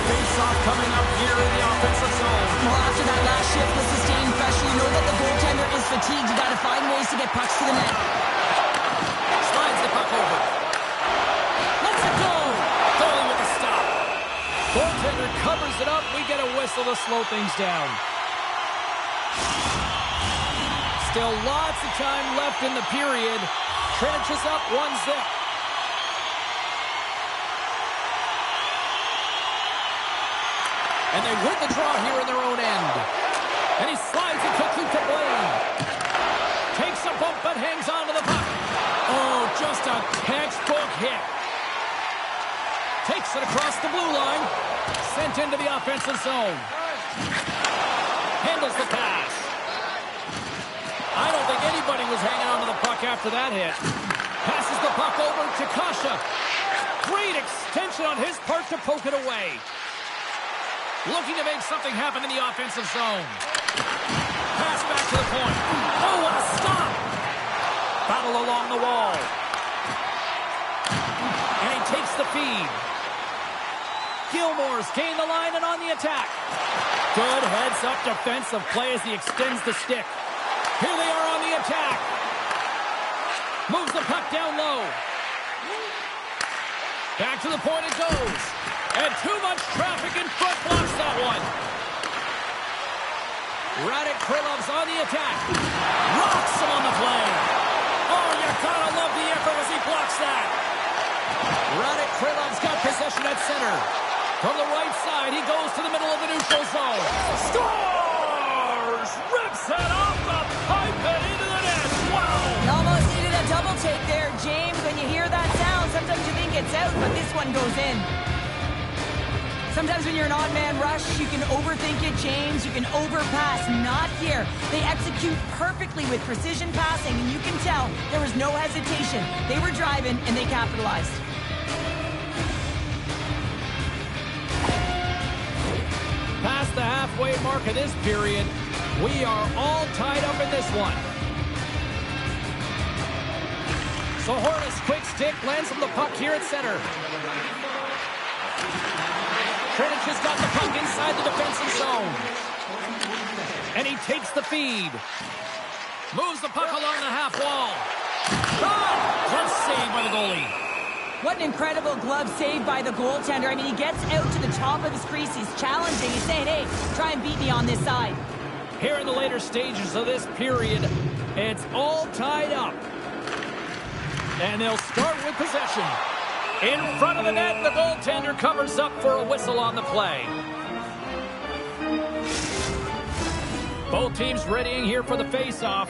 Face-off coming up here in the offensive zone. Well, after that last shift with sustained pressure, you know that the goaltender is fatigued. You got to find ways to get pucks to the net. Slides the puck over. Let's it go. Goalie with a stop. Goaltender covers it up. We get a whistle to slow things down. Still lots of time left in the period. Trinich is up 1-0. And they win the draw here in their own end. And he slides it quickly to Blaine. Takes a bump but hangs on to the puck. Oh, just a textbook hit. Takes it across the blue line. Sent into the offensive zone. Handles the pass. I don't think anybody was hanging on to the puck after that hit. Passes the puck over to Kasha. Great extension on his part to poke it away. Looking to make something happen in the offensive zone. Pass back to the point. Oh, what a battle along the wall. And he takes the feed. Gilmore's gained the line and on the attack. Good heads-up defensive play as he extends the stick. Here they are on the attack. Moves the puck down low. Back to the point it goes. And too much traffic in front blocks that one. Radek Krylov's on the attack. Rocks him on the play. Oh, you gotta love the effort as he blocks that. Radek Krylov's got possession at center. From the right side, he goes to the middle of the neutral zone. Scores! Rips it off the pipe and into the net. Wow! You almost needed a double take there, James. When you hear that sound, sometimes you think it's out, but this one goes in. Sometimes when you're an odd man rush, you can overthink it, James. You can overpass. Not here. They execute perfectly with precision passing, and you can tell there was no hesitation. They were driving, and they capitalized. Past the halfway mark of this period, we are all tied up in this one. So Hornets quick stick lands from the puck here at center. Krenic has got the puck inside the defensive zone. And he takes the feed. Moves the puck along the half wall. Good save by the goalie. What an incredible glove save by the goaltender. I mean, he gets out to the top of his crease. He's challenging. He's saying, hey, try and beat me on this side. Here in the later stages of this period, it's all tied up. And they'll start with possession. In front of the net, the goaltender covers up for a whistle on the play. Both teams readying here for the face-off.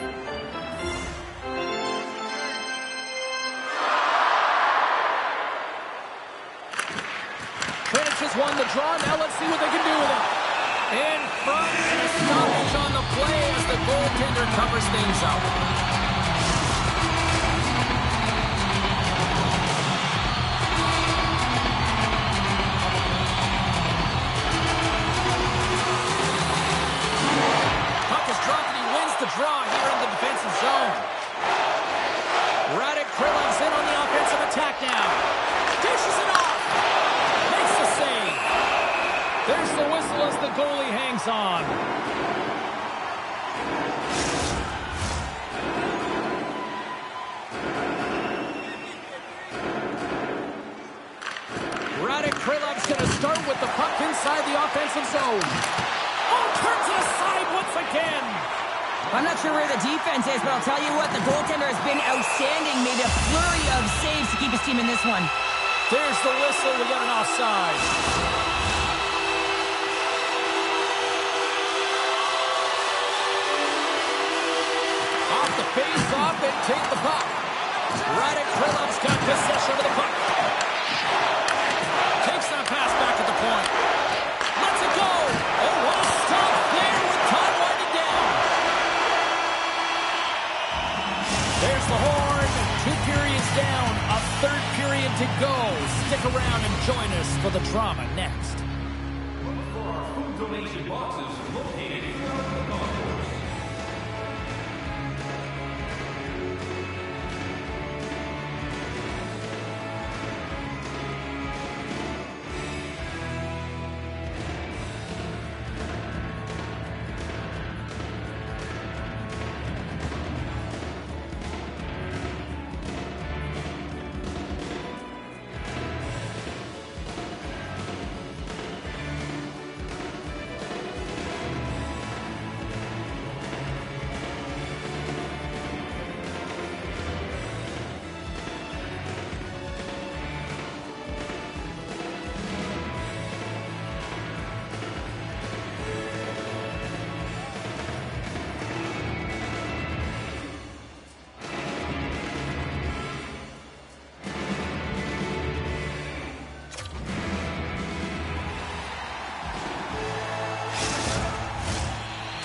Krenic has won the draw. Now let's see what they can do with it. In front, and a stoppage on the play as the goaltender covers things up. Puck is dropped and he wins the draw here in the defensive zone. Radek Krylov's in on the offensive attack now. Dishes it off. Makes the save. There's the whistle as the goalie hangs on. Radek Krylov's going to start with the puck inside the offensive zone. Oh, turns it aside once again. I'm not sure where the defense is, but I'll tell you what, the goaltender has been outstanding. Made a flurry of saves to keep his team in this one. There's the whistle. We got an offside. Off the face-off, they take the puck. Radek Krylov's got possession of the puck. Takes that pass back at the point. Lets it go. Oh, what a stop there with time winding down. There's the horn. 2 periods down. A third period to go. Stick around and join us for the drama next. For our food donation boxes located throughout the concourse.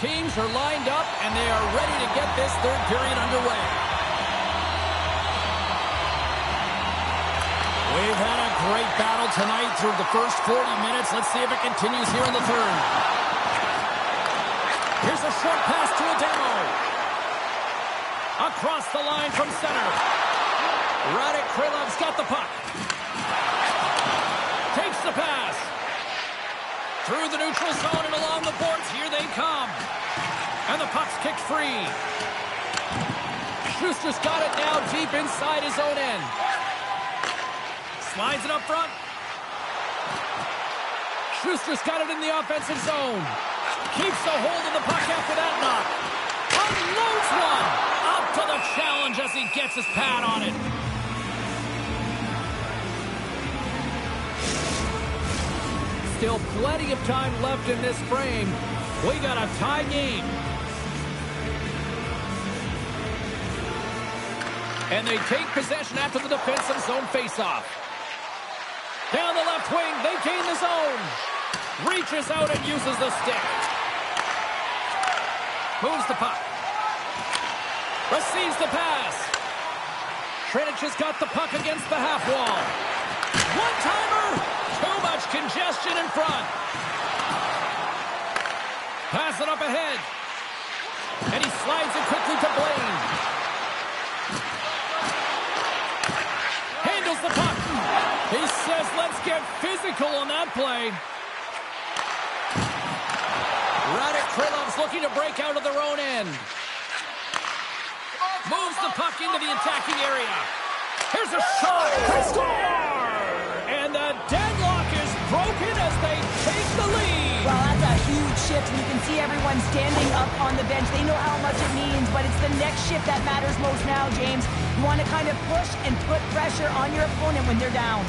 Teams are lined up, and they are ready to get this third period underway. We've had a great battle tonight through the first 40 minutes. Let's see if it continues here in the third. Here's a short pass to Adamo. Across the line from center. Radek Krylov's got the puck. Takes the pass. Through the neutral zone and along the boards. Here they come. And the puck's kicked free. Schuster's got it now deep inside his own end. Slides it up front. Schuster's got it in the offensive zone. Keeps a hold of the puck after that knock. Unloads one. Up to the challenge as he gets his pad on it. Still plenty of time left in this frame. We got a tie game. And they take possession after the defensive zone faceoff. Down the left wing, they gain the zone. Reaches out and uses the stick. Moves the puck. Receives the pass. Trinich has got the puck against the half wall. One-timer. Too much congestion in front. Pass it up ahead. And he slides it quickly to Blaine. Handles the puck. He says, let's get physical on that play. Radek Krylov's looking to break out of their own end. Moves the puck into the attacking area. Here's a shot. They score! And the deadlock is broken as they take the lead. Well, that's a huge shift, and you can see everyone standing up on the bench. They know how much it means, but it's the next shift that matters most now, James. You want to kind of push and put pressure on your opponent when they're down.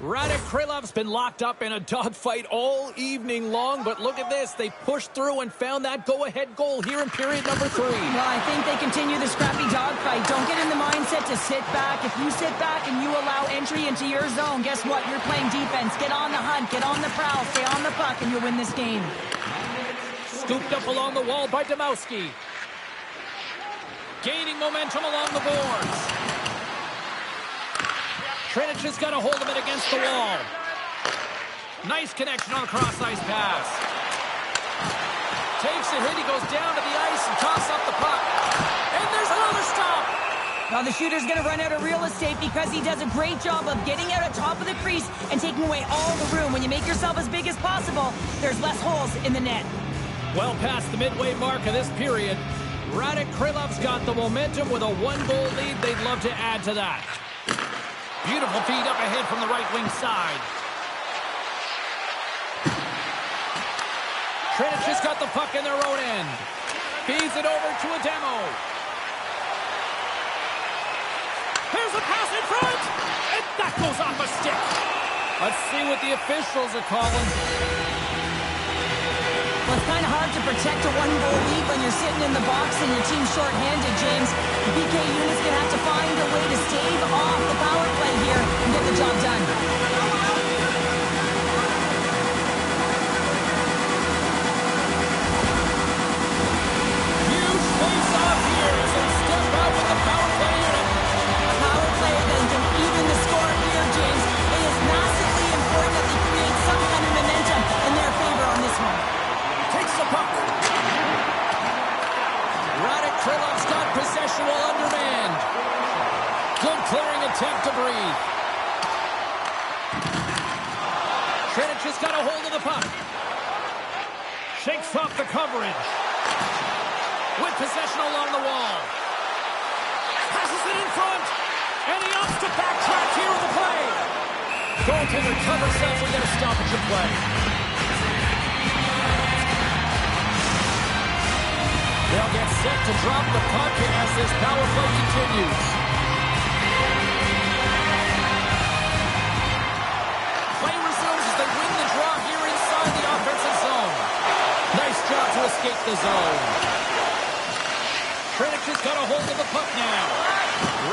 Radek Krylov's been locked up in a dogfight all evening long, but look at this. They pushed through and found that go-ahead goal here in period number 3. Well, I think they continue the scrappy dogfight. Don't get in the mindset to sit back. If you sit back and you allow entry into your zone, guess what? You're playing defense. Get on the hunt, get on the prowl, stay on the puck, and you'll win this game. Scooped up along the wall by Domowski. Gaining momentum along the boards. Trinich has got a hold of it against the wall. Nice connection on a cross-ice pass. Takes a hit, he goes down to the ice and tosses up the puck. And there's another stop. Now the shooter's going to run out of real estate because he does a great job of getting out at top of the crease and taking away all the room. When you make yourself as big as possible, there's less holes in the net. Well past the midway mark of this period, Radek Krylov's got the momentum with a one-goal lead. They'd love to add to that. Beautiful feed up ahead from the right wing side. Trinich has got the puck in their own end. Feeds it over to Ademo. There's a pass in front! And that goes off a stick. Let's see what the officials are calling. Well, it's kind of hard to protect a one-goal lead when you're sitting in the box and your team's short-handed, James. The BK unit's going to have to find a way to stave off the power play here and get the job done. Huge face-off here as they step out with the power play unit. A power play that can even the score here, James. It is massively important that they create some kind of momentum in their favor on this one. Takes the puck. Radek Krylov's got possession while undermanned. Good clearing attempt to breathe. Trinich has got a hold of the puck. Shakes off the coverage. With possession along the wall. Passes it in front. And he opts to backtrack here in the play. Goaltender cover says we got to stop at your play. They'll get set to drop the puck as this power play continues. Play resumes as they win the draw here inside the offensive zone. Nice job to escape the zone. Trinich has got a hold of the puck now.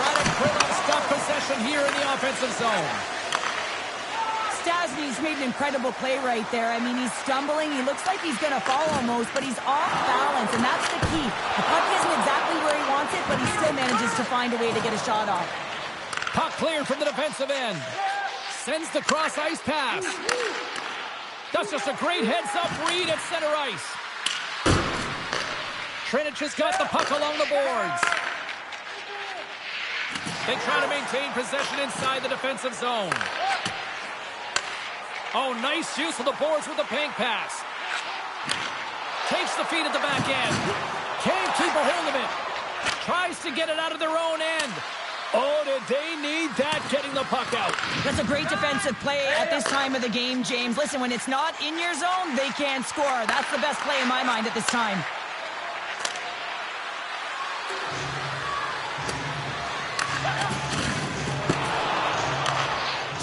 Radek Krylov's got possession here in the offensive zone. Stastny's made an incredible play right there. I mean, he's stumbling. He looks like he's going to fall almost, but he's off balance, and that's the key. The puck isn't exactly where he wants it, but he still manages to find a way to get a shot off. Puck cleared from the defensive end. Sends the cross-ice pass. That's just a great heads-up read at center ice. Trinich has got the puck along the boards. They try to maintain possession inside the defensive zone. Oh, nice use of the boards with the bank pass. Takes the feed at the back end. Can't keep a hold of it. Tries to get it out of their own end. Oh, did they need that, getting the puck out. That's a great defensive play at this time of the game, James. Listen, when it's not in your zone, they can't score. That's the best play in my mind at this time.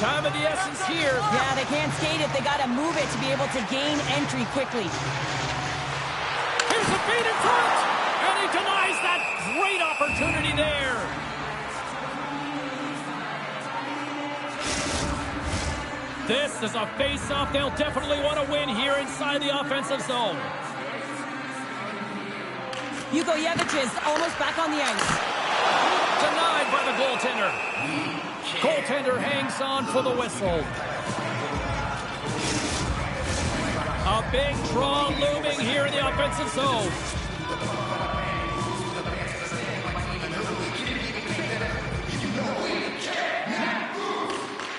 Time of the essence here. Yeah, they can't skate it. They got to move it to be able to gain entry quickly. Here's the feed in front, and he denies that great opportunity there. This is a face-off they'll definitely want to win here inside the offensive zone. Yukoyevich is almost back on the ice. Denied by the goaltender. Goaltender hangs on for the whistle. A big draw looming here in the offensive zone.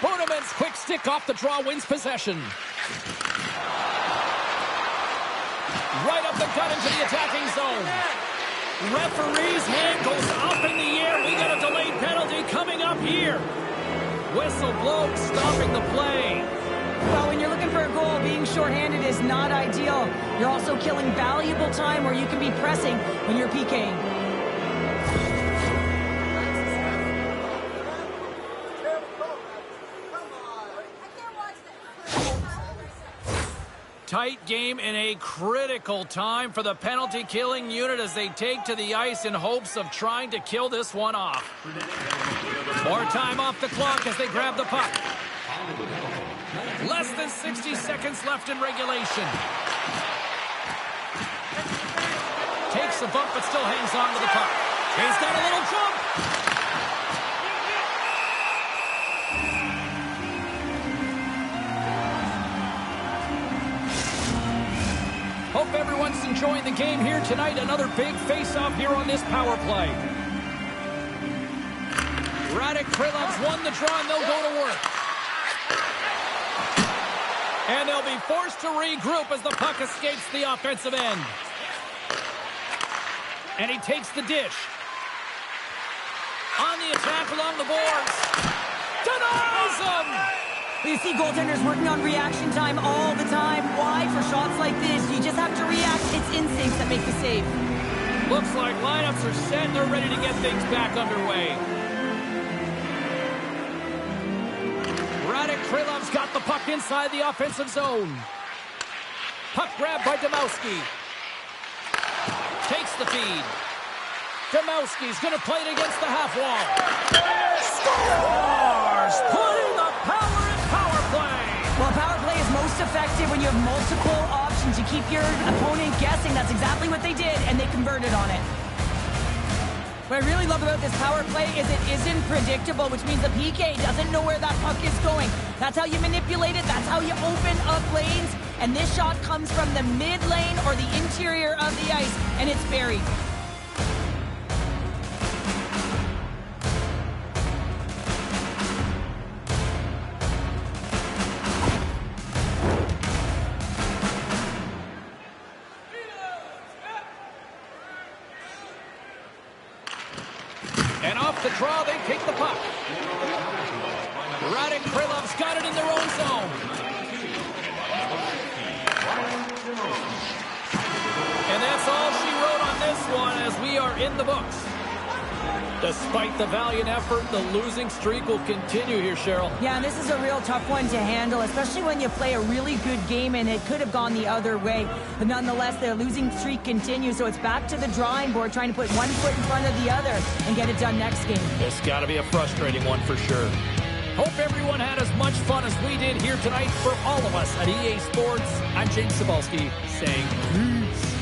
Boneman's quick stick off the draw wins possession. Right up the gut into the attacking zone. Referee's hand goes up in the air. We got a delayed penalty coming up here. Whistle blown, stopping the play. Well, when you're looking for a goal, being shorthanded is not ideal. You're also killing valuable time where you can be pressing when you're PKing. Tight game in a critical time for the penalty-killing unit as they take to the ice in hopes of trying to kill this one off. More time off the clock as they grab the puck. Less than 60 seconds left in regulation. Takes a bump but still hangs on to the puck. He's got a little jump. Hope everyone's enjoying the game here tonight. Another big face-off here on this power play. Radek Krylov's won the draw, and they'll go to work. And they'll be forced to regroup as the puck escapes the offensive end. And he takes the dish. On the attack along the boards. Denies him! You see goaltenders working on reaction time all the time. Why? For shots like this, you just have to react. It's instincts that make the save. Looks like lineups are set. They're ready to get things back underway. Radek Krylov's got the puck inside the offensive zone. Puck grab by Domowski. Takes the feed. Domowski's going to play it against the half wall. Scores! Putting the power in power play. Well, power play is most effective when you have multiple options. You keep your opponent guessing. That's exactly what they did, and they converted on it. What I really love about this power play is it isn't predictable, which means the PK doesn't know where that puck is going. That's how you manipulate it. That's how you open up lanes. And this shot comes from the mid lane or the interior of the ice, and it's buried. And off the draw, they take the puck. Radek Krylov's got it in their own zone. And that's all she wrote on this one as we are in the books. Despite the valiant effort, the losing streak will continue here, Cheryl. Yeah, and this is a real tough one to handle, especially when you play a really good game and it could have gone the other way. But nonetheless, the losing streak continues, so it's back to the drawing board, trying to put one foot in front of the other and get it done next game. It's got to be a frustrating one for sure. Hope everyone had as much fun as we did here tonight. For all of us at EA Sports, I'm James Cebulski saying peace.